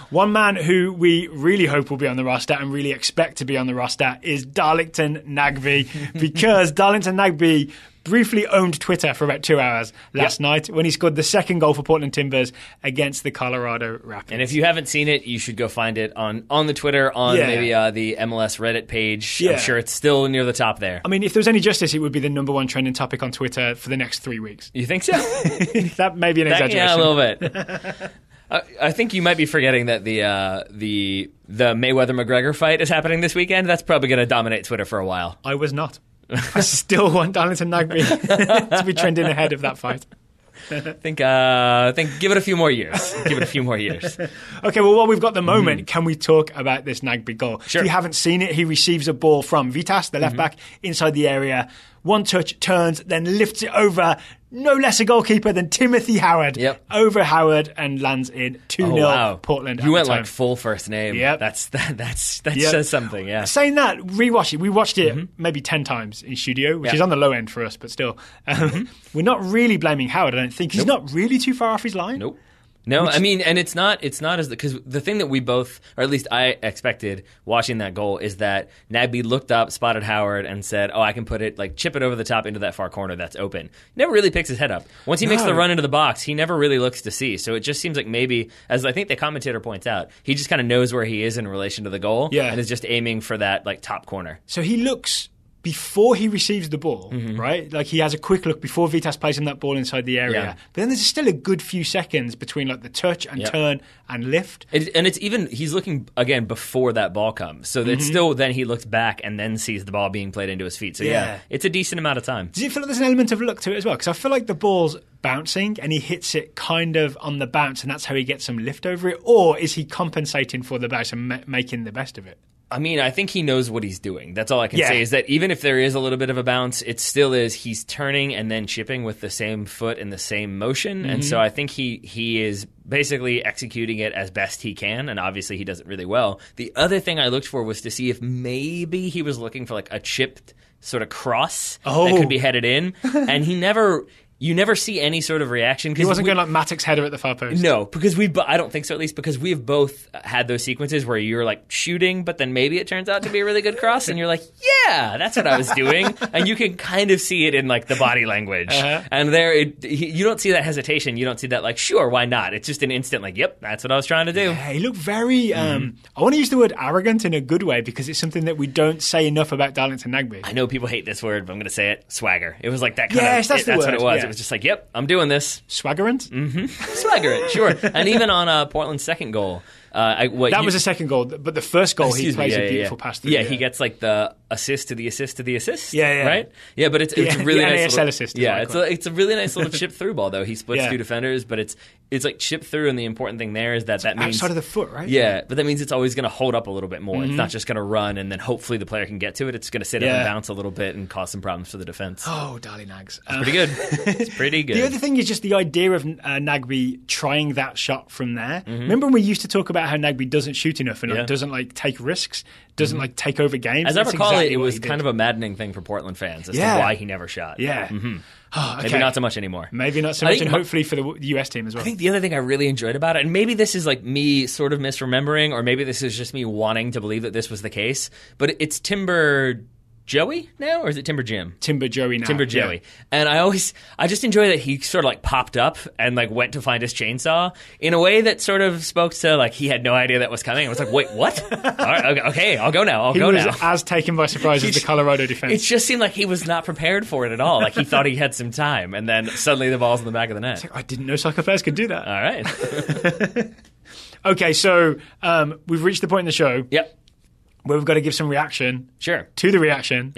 One man who we really hope will be on the roster and really expect to be on the roster is Darlington Nagbe, because Darlington Nagbe briefly owned Twitter for about 2 hours last night when he scored the second goal for Portland Timbers against the Colorado Rapids. And if you haven't seen it, you should go find it on the Twitter, on maybe the MLS Reddit page. I'm sure it's still near the top there. I mean, if there was any justice, it would be the number one trending topic on Twitter for the next 3 weeks. You think so? That may be an exaggeration. Yeah, a little bit. I think you might be forgetting that the Mayweather-McGregor fight is happening this weekend. That's probably going to dominate Twitter for a while. I was not. I still want Darlington Nagbe to be trending ahead of that fight. I think give it a few more years. Okay, well, while we've got the moment, can we talk about this Nagbe goal? Sure. If you haven't seen it, he receives a ball from Vitas, the left back, inside the area. One touch, turns, then lifts it over. No less a goalkeeper than Timothy Howard. Over Howard and lands in 2-0 Portland. You went like full first name. Yep. That says something, yeah. Saying that, rewatch it. We watched it maybe 10 times in studio, which is on the low end for us, but still. We're not really blaming Howard, I don't think. He's not really too far off his line. Nope. No, I mean, and it's not as because the thing that we both, or at least I expected watching that goal, is that Nagbe looked up, spotted Howard, and said, "Oh, I can put it chip it over the top into that far corner that's open." Never really picks his head up. Once he makes the run into the box, he never really looks to see. So it just seems like maybe, as I think the commentator points out, he just kind of knows where he is in relation to the goal, and is just aiming for that top corner. So he looks before he receives the ball, right? Like he has a quick look before Vitas plays him that ball inside the area. Yeah. But then there's still a good few seconds between like the touch and turn and lift. And it's even, he's looking, again, before that ball comes. So it's still, then he looks back and then sees the ball being played into his feet. So yeah, it's a decent amount of time. Does it feel like there's an element of luck to it as well? Because I feel like the ball's bouncing and he hits it kind of on the bounce and that's how he gets some lift over it? Or is he compensating for the bounce and making the best of it? I mean, I think he knows what he's doing. That's all I can say is that even if there is a little bit of a bounce, it still is he's turning and then chipping with the same foot in the same motion. And so I think he is basically executing it as best he can, and obviously he does it really well. The other thing I looked for was to see if maybe he was looking for like a chipped sort of cross that could be headed in, and you never see any sort of reaction. He wasn't going like Matic's header at the far post. No, because I don't think so, at least, because we have both had those sequences where you're like shooting, but then maybe it turns out to be a really good cross, and you're like, yeah, that's what I was doing. And you can kind of see it in like the body language. And you don't see that hesitation. You don't see that like, sure, why not? It's just an instant like, yep, that's what I was trying to do. Yeah, he looked very, I want to use the word arrogant in a good way because it's something that we don't say enough about Darlington Nagbe. I know people hate this word, but I'm going to say it. Swagger. It was like that kind of... that's what it was. Yeah. It was just like, yep, I'm doing this. Swaggerant? Swaggerant, sure. And even on Portland's second goal. That was a second goal, but the first goal he plays a beautiful pass through. Yeah, he gets like the assist to the assist to the assist. Yeah. Right? Yeah, but it's a really nice little assist. Yeah, it's a really nice little chip through ball though. He splits two defenders, but it's like chip through, and the important thing there is that means outside of the foot, right? Yeah, but that means it's always going to hold up a little bit more. It's not just going to run and then hopefully the player can get to it. It's going to sit up and bounce a little bit and cause some problems for the defense. Oh, Darling Nags. It's pretty good. It's pretty good. The other thing is just the idea of Nagbe trying that shot from there. Remember when we used to talk about how Nagbe doesn't shoot enough and doesn't like take risks, doesn't like take over games? As I recall it was kind of a maddening thing for Portland fans as to why he never shot. Yeah. Oh, okay. Maybe not so much anymore. Maybe not so much, and hopefully for the US team as well. I think the other thing I really enjoyed about it, and maybe this is like me sort of misremembering, or maybe this is just me wanting to believe that this was the case, but it's Timber Joey now, or is it Timber Jim? Timber Joey now. Timber Joey. And I just enjoy that he sort of like popped up and like went to find his chainsaw in a way that sort of spoke to like he had no idea that was coming. I was like, wait, what? All right, okay, I'll go now. He was as taken by surprise as the Colorado defense. It just seemed like he was not prepared for it at all. Like he thought he had some time, and then suddenly the ball's in the back of the net. I didn't know soccer players could do that. All right. Okay, so we've reached the point in the show. Yep. Where we've got to give some reaction to the reaction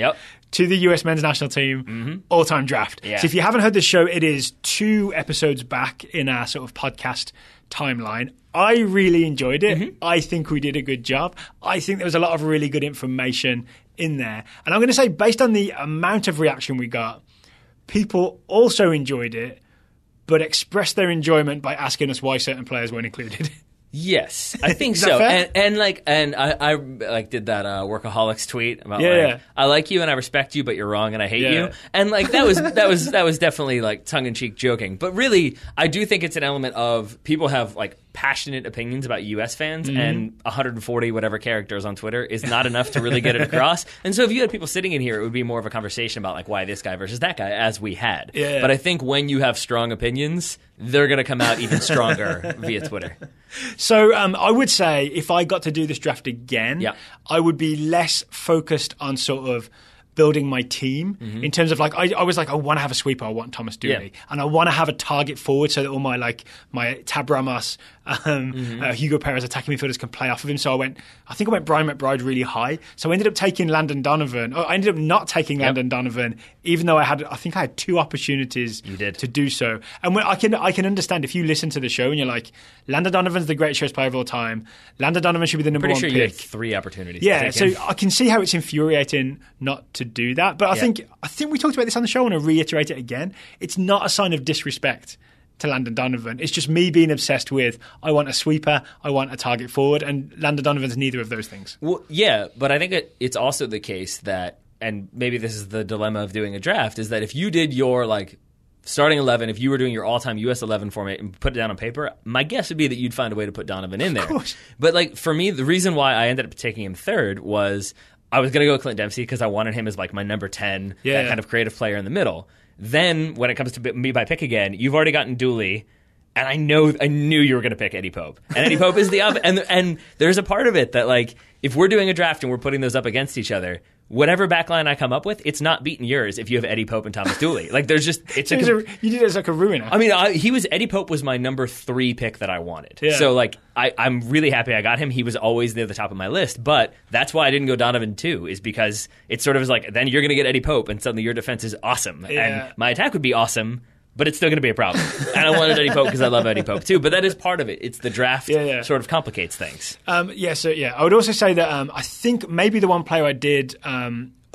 to the US men's national team all-time draft. Yeah. So if you haven't heard this show, it is 2 episodes back in our sort of podcast timeline. I really enjoyed it. I think we did a good job. I think there was a lot of really good information in there. And I'm going to say, based on the amount of reaction we got, people also enjoyed it, but expressed their enjoyment by asking us why certain players weren't included. Yes, I think so. Fair? And I like did that workaholics tweet about like I like you and I respect you, but you're wrong and I hate you. And like that was definitely like tongue in cheek joking. But really, I do think it's an element of people have like passionate opinions about US fans, and 140 whatever characters on Twitter is not enough to really get it across. And so if you had people sitting in here, it would be more of a conversation about like why this guy versus that guy, as we had. Yeah. But I think when you have strong opinions, they're going to come out even stronger via Twitter. So I would say if I got to do this draft again, I would be less focused on sort of building my team in terms of like I was like I want to have a sweeper, I want Thomas Dooley, and I want to have a target forward so that all my Tab Ramos, Hugo Perez attacking midfielders can play off of him. So I think I went Brian McBride really high. So I ended up taking Landon Donovan. I ended up not taking Landon Donovan, even though I think I had 2 opportunities to do so. And when I can understand if you listen to the show and you're like, Landon Donovan's the greatest chess player of all time. Landon Donovan should be the number 1 pick. You had 3 opportunities. Yeah, so I can see how it's infuriating not to do that. But I think we talked about this on the show. I want to reiterate it again. It's not a sign of disrespect to Landon Donovan. It's just me being obsessed with I want a sweeper, I want a target forward, and Landon Donovan's neither of those things. Well, yeah, but I think it's also the case that, and maybe this is the dilemma of doing a draft, is that if you did your like starting 11, if you were doing your all-time US 11 format and put it down on paper, my guess would be that you'd find a way to put Donovan in there. Of course. But like for me, the reason why I ended up taking him 3rd was I was going to go Clint Dempsey because I wanted him as like my number 10, that kind of creative player in the middle. Then when it comes to me by pick again, you've already gotten Dooley, and I knew you were going to pick Eddie Pope. And Eddie Pope is the and there's a part of it that like if we're doing a draft and we're putting those up against each other, whatever backline I come up with, it's not beating yours if you have Eddie Pope and Thomas Dooley. Like, there's just you did it as like a ruiner. I mean, Eddie Pope was my number 3 pick that I wanted. Yeah. So like, I'm really happy I got him. He was always near the top of my list, but that's why I didn't go Donovan 2, is because it sort of is like, then you're going to get Eddie Pope, and suddenly your defense is awesome, and my attack would be awesome. But it's still going to be a problem. And I wanted Eddie Pope because I love Eddie Pope too. But that is part of it. It's the draft sort of complicates things. I would also say that I think maybe the one player I did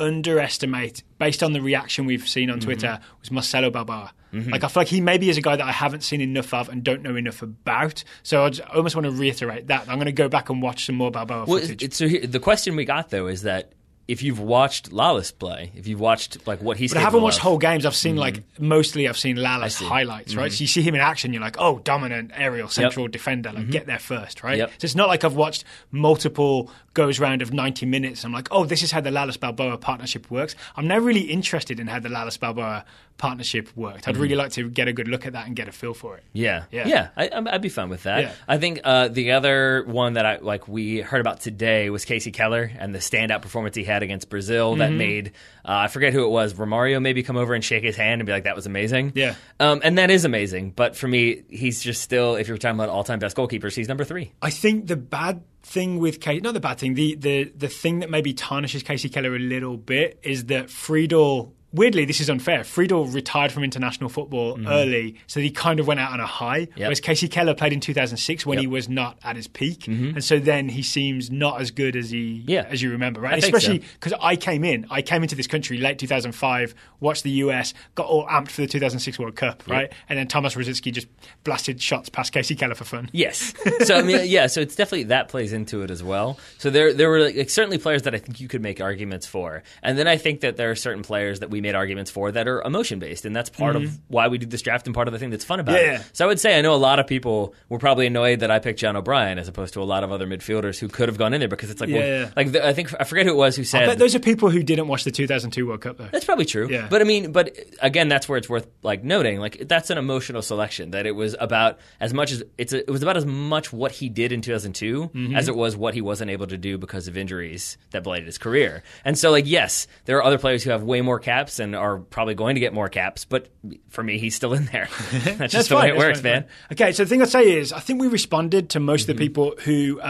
underestimate, based on the reaction we've seen on Twitter, was Marcelo Balboa. Like, I feel like he maybe is a guy that I haven't seen enough of and don't know enough about. So I almost want to reiterate that. I'm going to go back and watch some more Balboa footage. So the question we got, though, is that if you've watched Lawless play, if you've watched like what he's, but I haven't watched whole games. I've seen mostly I've seen Lawless highlights, right? So you see him in action, you're like, oh, dominant aerial central defender, like get there first, right? So it's not like I've watched multiple goes round of 90 minutes. I'm like, oh, this is how the Lawless Balboa partnership works. I'm now really interested in how the Lawless Balboa partnership worked. I'd really like to get a good look at that and get a feel for it. I'd be fine with that. I think the other one that we heard about today was Casey Keller and the standout performance he had against Brazil that made I forget who it was, Romario maybe come over and shake his hand and be like, that was amazing. And that is amazing, but for me, he's just still, if you're talking about all-time best goalkeepers, he's number 3. I think the bad thing with not the bad thing, the thing that maybe tarnishes Casey Keller a little bit is that Friedel, weirdly, this is unfair. Friedel retired from international football early, so he kind of went out on a high. Whereas Casey Keller played in 2006 when he was not at his peak, and so then he seems not as good as as you remember, right? Especially because I came into this country late 2005, watched the US, got all amped for the 2006 World Cup, right? And then Thomas Rosicky just blasted shots past Casey Keller for fun. Yes. So I mean, so it's definitely that plays into it as well. So there were certainly players that I think you could make arguments for, and then I think that there are certain players that we made arguments for that are emotion based, and that's part of why we do this draft and part of the thing that's fun about it. So I would say I know a lot of people were probably annoyed that I picked John O'Brien as opposed to a lot of other midfielders who could have gone in there, because it's like, I think I forget who it was who said. I bet those are people who didn't watch the 2002 World Cup though. That's probably true. But again, that's where it's worth noting. Like, that's an emotional selection, that it was about as much as it was about as much what he did in 2002 as it was what he wasn't able to do because of injuries that blighted his career. And so, yes, there are other players who have way more caps and are probably going to get more caps, but for me, he's still in there. That's just the way it works, man. Okay, so the thing I'd say is I think we responded to most of the people who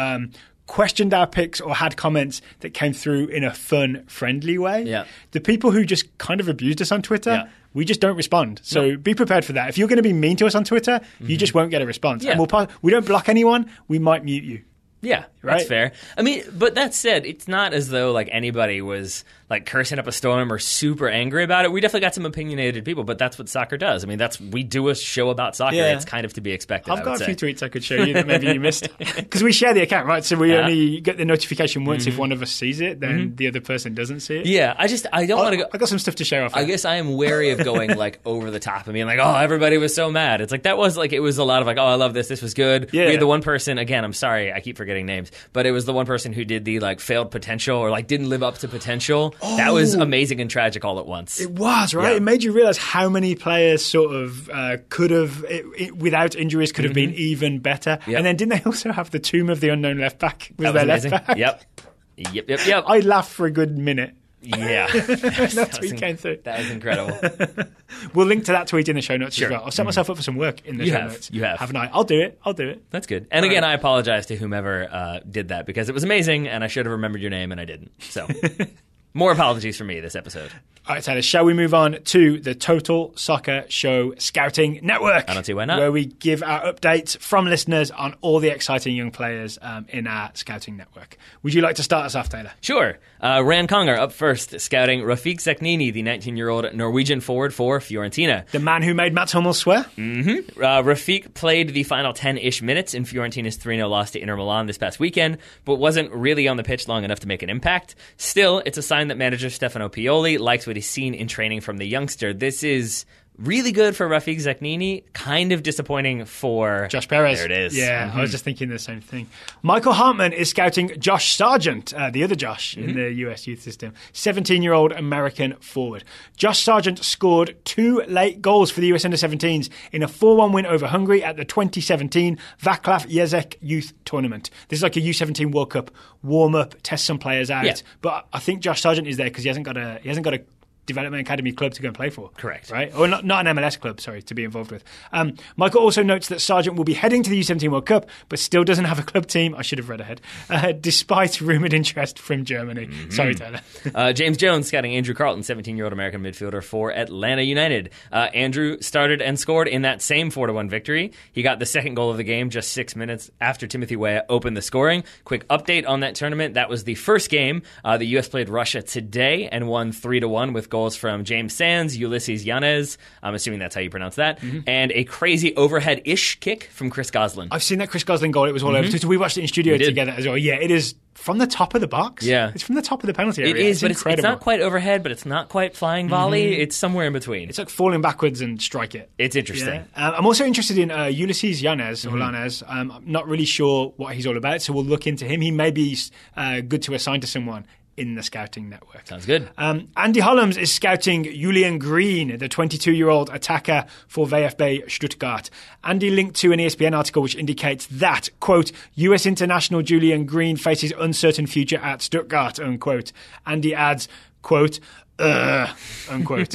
questioned our picks or had comments that came through in a fun, friendly way. The people who just kind of abused us on Twitter, we just don't respond. So be prepared for that. If you're going to be mean to us on Twitter, you just won't get a response. And we don't block anyone. We might mute you. Yeah, that's fair. I mean, but that said, it's not as though anybody was cursing up a storm or super angry about it. We definitely got some opinionated people, but that's what soccer does. I mean, we do a show about soccer. It's kind of to be expected. I've got a few tweets I could show you that maybe you missed, because we share the account, right? So we only get the notification once. If one of us sees it, then the other person doesn't see it. Yeah, I don't want to go. I got some stuff to share off. I guess I am wary of going over the top and being oh, everybody was so mad. It's that was it was a lot of oh, I love this. This was good. We had the one person, again, I'm sorry, I keep forgetting names, but it was the one person who did the failed potential or didn't live up to potential. That was amazing and tragic all at once. It was, right? It made you realize how many players sort of could have, without injuries, could have been even better. And then didn't they also have the Tomb of the Unknown left back? Was their left back? Yep. I laughed for a good minute. Yeah. That tweet came through. That was incredible. We'll link to that tweet in the show notes as well. I've set myself up for some work in the show notes. You have. Haven't I? I'll do it. That's good. And again, I apologize to whomever did that, because it was amazing and I should have remembered your name and I didn't. So more apologies for me this episode. All right, Tyler, shall we move on to the Total Soccer Show Scouting Network? I don't see why not. Where we give our updates from listeners on all the exciting young players in our scouting network. Would you like to start us off, Taylor? Sure. Ran Conger up first, scouting Rafik Seknini, the 19-year-old Norwegian forward for Fiorentina. The man who made Mats Hummels swear? Rafik played the final 10-ish minutes in Fiorentina's 3-0 loss to Inter Milan this past weekend, but wasn't really on the pitch long enough to make an impact. Still, it's a sign that manager Stefano Pioli likes what he's seen in training from the youngster. This is Really good for Rafik Zaknini, kind of disappointing for Josh Perez. There it is. Yeah, I was just thinking the same thing. Michael Hartman is scouting Josh Sargent, the other Josh in the US youth system, 17-year-old American forward. Josh Sargent scored 2 late goals for the US Under-17s in a 4-1 win over Hungary at the 2017 Václav Jezek Youth Tournament. This is like a U17 World Cup warm-up, test some players out. Yeah. But I think Josh Sargent is there because he hasn't got a development academy club to go and play for. Correct. Right? Or not an MLS club, sorry, to be involved with. Michael also notes that Sargent will be heading to the U17 World Cup, but still doesn't have a club team. I should have read ahead. Despite rumoured interest from Germany. Sorry, Taylor. James Jones scouting Andrew Carlton, 17-year-old American midfielder for Atlanta United. Andrew started and scored in that same 4-1 victory. He got the second goal of the game just 6 minutes after Timothy Weah opened the scoring. Quick update on that tournament. That was the first game. The U.S. played Russia today and won 3-1 with goals from James Sands, Ulysses Yanez, I'm assuming that's how you pronounce that, and a crazy overhead-ish kick from Chris Goslin. I've seen that Chris Goslin goal. It was all over. So we watched it in studio together as well. Yeah, it is from the top of the box. Yeah. It's from the top of the penalty area. It is, it's but it's not quite overhead, but it's not quite flying volley. It's somewhere in between. It's like falling backwards and strike it. It's interesting. Yeah. I'm also interested in Ulysses Yanez, or Lanez. I'm not really sure what he's all about, so we'll look into him. He may be good to assign to someone in the scouting network. Sounds good. Andy Hollums is scouting Julian Green, the 22-year-old attacker for VfB Stuttgart. Andy linked to an ESPN article which indicates that, quote, US international Julian Green faces uncertain future at Stuttgart, unquote. Andy adds, quote, unquote.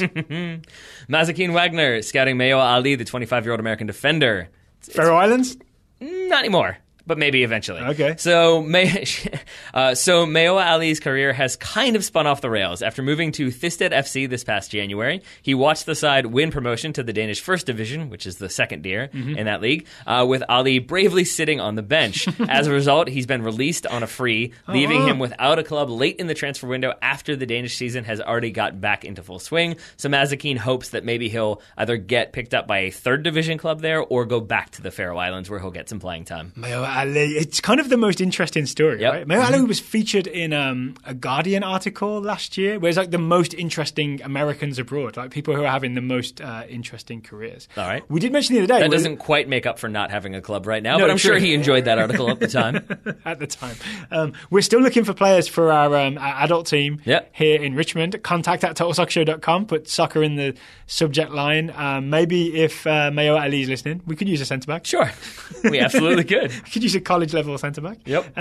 Mazakine Wagner scouting Mayo Ali, the 25-year-old American defender. Faroe Islands? Not anymore. But maybe eventually. Okay. So Mayowa Ali's career has kind of spun off the rails. After moving to Thisted FC this past January, he watched the side win promotion to the Danish First Division, which is the second tier in that league, with Ali bravely sitting on the bench. As a result, he's been released on a free, leaving him without a club late in the transfer window after the Danish season has already got back into full swing. So Mazakine hopes that maybe he'll either get picked up by a third division club there or go back to the Faroe Islands where he'll get some playing time. Mayowa Ali. It's kind of the most interesting story, right? Mayowa Ali was featured in a Guardian article last year where it's like the most interesting Americans abroad, like people who are having the most interesting careers. All right. We did mention the other day. That doesn't quite make up for not having a club right now, but I'm sure he enjoyed that article at the time. At the time. We're still looking for players for our adult team here in Richmond. Contact at totalsoccershow.com. Put soccer in the subject line. Maybe if Mayowa Ali is listening, we could use a centre-back. Sure. We absolutely could. We could use a college-level centre-back. Yep.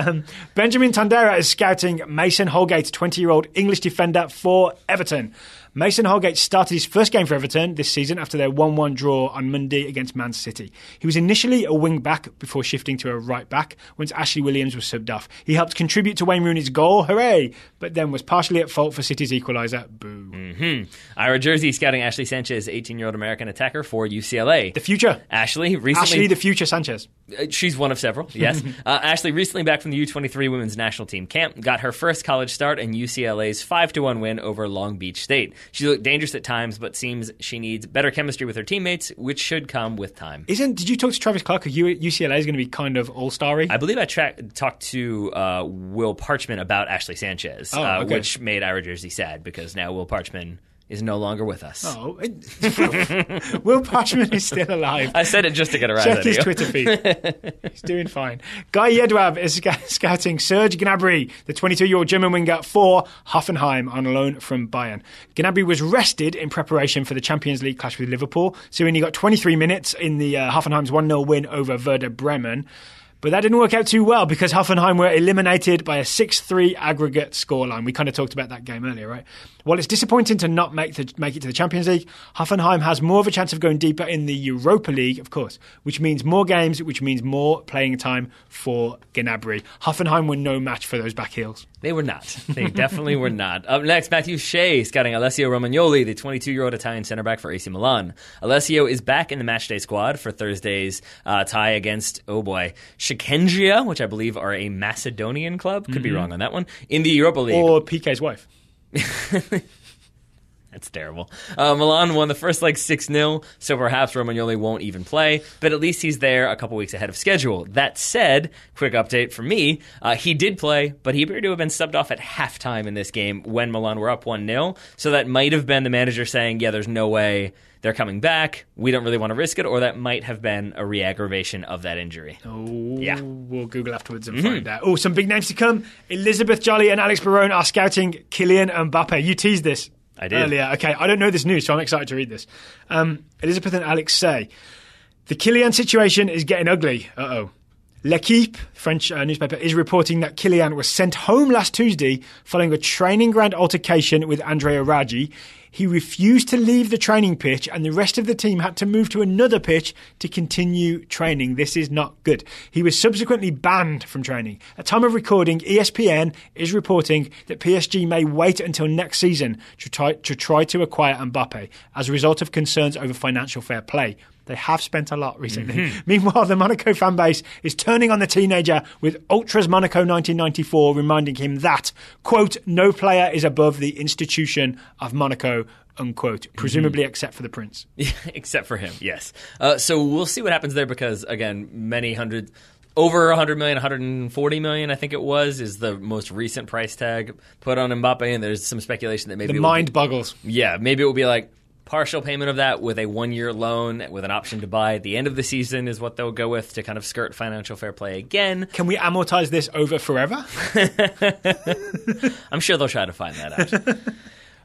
Benjamin Tandera is scouting Mason Holgate, 20-year-old English defender for Everton. Mason Holgate started his first game for Everton this season after their 1-1 draw on Monday against Man City. He was initially a wing-back before shifting to a right-back once Ashley Williams was subbed off. He helped contribute to Wayne Rooney's goal, hooray, but then was partially at fault for City's equaliser, boo. Ira Jersey scouting Ashley Sanchez, 18-year-old American attacker for UCLA. The future. Ashley the future Sanchez. She's one of several, yes. Ashley recently back from the U23 women's national team camp, got her first college start in UCLA's 5-1 win over Long Beach State. She looked dangerous at times, but seems she needs better chemistry with her teammates, which should come with time. Did you talk to Travis Clark? UCLA is going to be kind of all-starry? I believe I talked to Will Parchman about Ashley Sanchez, which made Ira Jersey sad because now Will Parchman is no longer with us. Will Parchman is still alive. I said it just to get a rise out of you. Check his Twitter feed. He's doing fine. Guy Yedwab is scouting Serge Gnabry, the 22-year-old German winger for Hoffenheim on loan from Bayern. Gnabry was rested in preparation for the Champions League clash with Liverpool, so he only got 23 minutes in the Hoffenheim's 1-0 win over Werder Bremen. But that didn't work out too well because Hoffenheim were eliminated by a 6-3 aggregate scoreline. We kind of talked about that game earlier, right? While it's disappointing to not make it to the Champions League, Hoffenheim has more of a chance of going deeper in the Europa League, of course, which means more games, which means more playing time for Gnabry. Hoffenheim were no match for those back heels. They were not. They definitely were not. Up next, Matthew Shea scouting Alessio Romagnoli, the 22-year-old Italian center-back for AC Milan. Alessio is back in the matchday squad for Thursday's tie against, Shikendria, which I believe are a Macedonian club. Could be wrong on that one. In the Europa League. Or PK's wife. That's terrible. Milan won the first leg 6-0, so perhaps Romagnoli won't even play, but at least he's there a couple weeks ahead of schedule. That said, quick update from me, he did play, but he appeared to have been subbed off at halftime in this game when Milan were up 1-0, so that might have been the manager saying, yeah, there's no way they're coming back, we don't really want to risk it, or that might have been a re-aggravation of that injury. Oh, yeah. We'll Google afterwards and find out. Oh, some big names to come. Elizabeth Jolly and Alex Barone are scouting Kylian Mbappe. You teased this. I did. Earlier. Okay, I don't know this news, so I'm excited to read this. Elizabeth and Alex say, the Kylian situation is getting ugly. Uh-oh. L'Equipe, French newspaper, is reporting that Kylian was sent home last Tuesday following a training ground altercation with Andrea Raggi. He refused to leave the training pitch and the rest of the team had to move to another pitch to continue training. This is not good. He was subsequently banned from training. At time of recording, ESPN is reporting that PSG may wait until next season to try to acquire Mbappe as a result of concerns over financial fair play. They have spent a lot recently. Mm-hmm. Meanwhile, the Monaco fan base is turning on the teenager with Ultras Monaco 1994, reminding him that, quote, no player is above the institution of Monaco, unquote, presumably except for the prince. Yeah, except for him, yes. So we'll see what happens there because, again, many hundreds... Over 100 million, 140 million, I think it was, is the most recent price tag put on Mbappe, and there's some speculation that maybe... The mind boggles. Yeah, maybe it will be like partial payment of that with a 1-year loan with an option to buy at the end of the season is what they'll go with to kind of skirt financial fair play again. Can we amortize this over forever? I'm sure they'll try to find that out.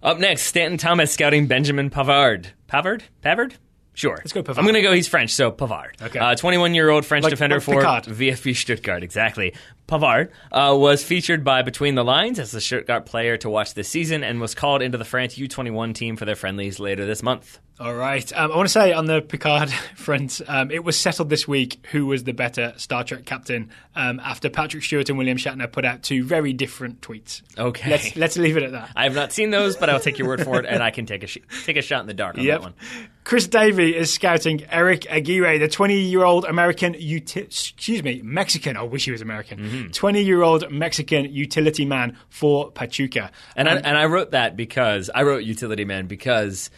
Up next, Stanton Thomas scouting Benjamin Pavard. Pavard? Sure. Let's go Pavard. I'm going to go, he's French, so Pavard. Okay. 21-year-old French defender for Picard. VfB Stuttgart, exactly. Pavard was featured by Between the Lines as the Stuttgart player to watch this season and was called into the France U21 team for their friendlies later this month. All right. I want to say on the Picard front, it was settled this week who was the better Star Trek captain after Patrick Stewart and William Shatner put out two very different tweets. Okay. Let's leave it at that. I have not seen those, but I'll take your word for it, and I can take a shot in the dark on that one. Chris Davey is scouting Eric Aguirre, the 20-year-old Mexican. I wish he was American. Mm-hmm. 20-year-old Mexican utility man for Pachuca. And I wrote that because I wrote utility man because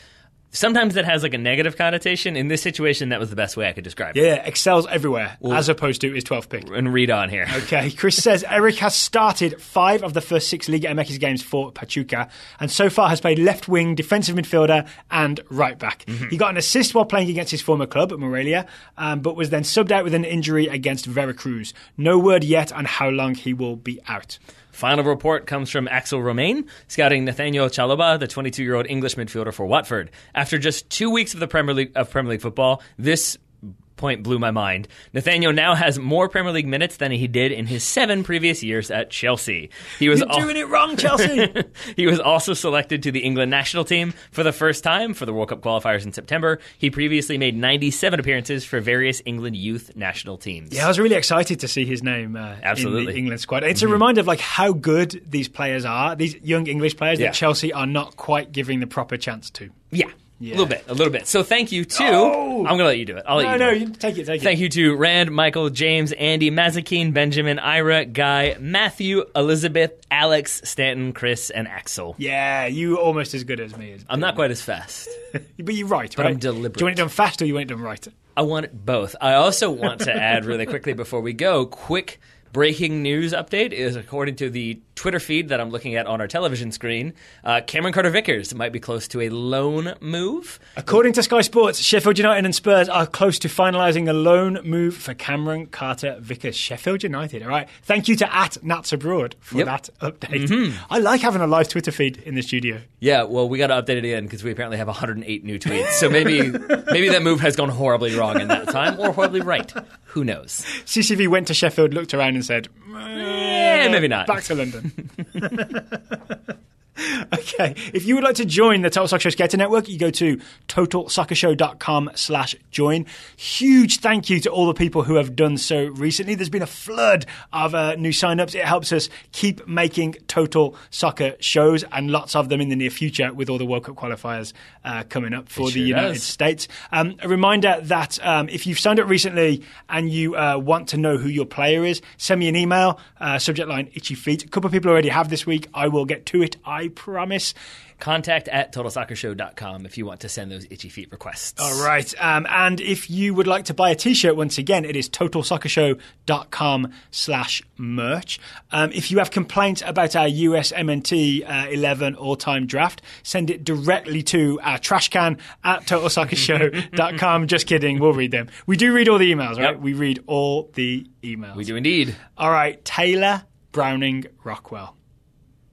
sometimes that has like a negative connotation. In this situation, that was the best way I could describe it. Yeah, excels everywhere, as opposed to his 12th pick. And read on here. Okay, Chris says Eric has started 5 of the first 6 Liga MX games for Pachuca, and so far has played left wing, defensive midfielder, and right back. Mm-hmm. He got an assist while playing against his former club, Morelia, but was then subbed out with an injury against Veracruz. No word yet on how long he will be out. Final report comes from Axel Romain, scouting Nathaniel Chalobah, the 22-year-old English midfielder for Watford. After just 2 weeks of the Premier League football, this point blew my mind. Nathaniel now has more Premier League minutes than he did in his 7 previous years at Chelsea. You're doing it wrong, Chelsea! He was also selected to the England national team for the first time for the World Cup qualifiers in September. He previously made 97 appearances for various England youth national teams. Yeah, I was really excited to see his name Absolutely. in the England squad. It's a reminder of like how good these players are, these young English players that Chelsea are not quite giving the proper chance to. Yeah. Yeah. A little bit. So thank you to... I'm going to let you do it. I'll let you do it. No, take it. Thank you to Rand, Michael, James, Andy, Mazakine, Benjamin, Ira, Guy, Matthew, Elizabeth, Alex, Stanton, Chris, and Axel. Yeah, you almost as good as me. I'm not quite as fast. But you're right, but right? I'm deliberate. Do you want it done fast or you want it done right? I want it both. I also want to add really quickly before we go, quick breaking news update is according to the Twitter feed that I'm looking at on our television screen, Cameron Carter-Vickers might be close to a loan move. According to Sky Sports, Sheffield United and Spurs are close to finalising a loan move for Cameron Carter-Vickers. Sheffield United, all right. Thank you to @NatsAbroad for that update. Mm-hmm. I like having a live Twitter feed in the studio. Yeah, well, we got to update it again because we apparently have 108 new tweets. So maybe that move has gone horribly wrong in that time or horribly right. Who knows? CCV went to Sheffield, looked around and said, maybe not. Back to London. Okay, if you would like to join the Total Soccer Show Scouting Network, you go to totalsoccershow.com/join. Huge thank you to all the people who have done so recently. There's been a flood of new sign-ups. It helps us keep making Total Soccer shows, and lots of them in the near future with all the World Cup qualifiers coming up for the United States. A reminder that if you've signed up recently and you want to know who your player is, send me an email, subject line Itchy Feet. A couple of people already have this week. I will get to it, I promise. Contact at TotalSoccerShow.com if you want to send those itchy feet requests. All right. And if you would like to buy a t-shirt, once again, it is TotalSoccerShow.com/merch. If you have complaints about our USMNT 11 all-time draft, send it directly to our trash can at TotalSoccerShow.com. Just kidding. We'll read them. We do read all the emails, right? Yep. We read all the emails. We do indeed. All right. Taylor Browning Rockwell.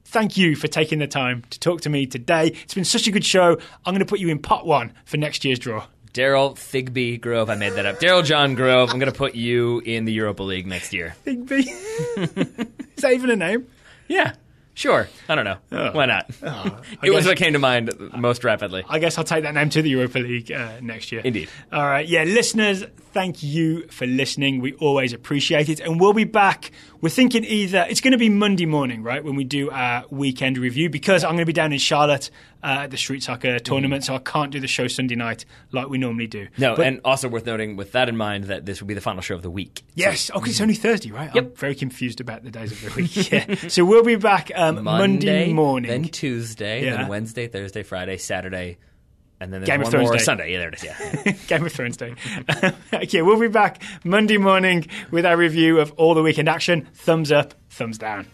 Thank you for taking the time to talk to me today. It's been such a good show. I'm going to put you in pot 1 for next year's draw. Daryl Thigby Grove. I made that up. Daryl John Grove. I'm going to put you in the Europa League next year. Thigby? Is that even a name? Yeah. Sure. I don't know. Why not? It was what came to mind most rapidly. I guess I'll take that name to the Europa League next year. Indeed. All right. Yeah, listeners, thank you for listening. We always appreciate it. And we'll be back. We're thinking either it's going to be Monday morning, right, when we do our weekend review, because I'm going to be down in Charlotte at the street soccer tournament, so I can't do the show Sunday night like we normally do. No, and also worth noting, with that in mind, that this will be the final show of the week. Yes. So, because it's only Thursday, right? Yep. I'm very confused about the days of the week. Yeah. So we'll be back Monday morning. Then Tuesday, Yeah. then Wednesday, Thursday, Friday, Saturday, and then there's Game of one Thrones more Day. Sunday. Yeah, there it is. Yeah. Game of Thrones Day. Okay, we'll be back Monday morning with our review of all the weekend action. Thumbs up, thumbs down.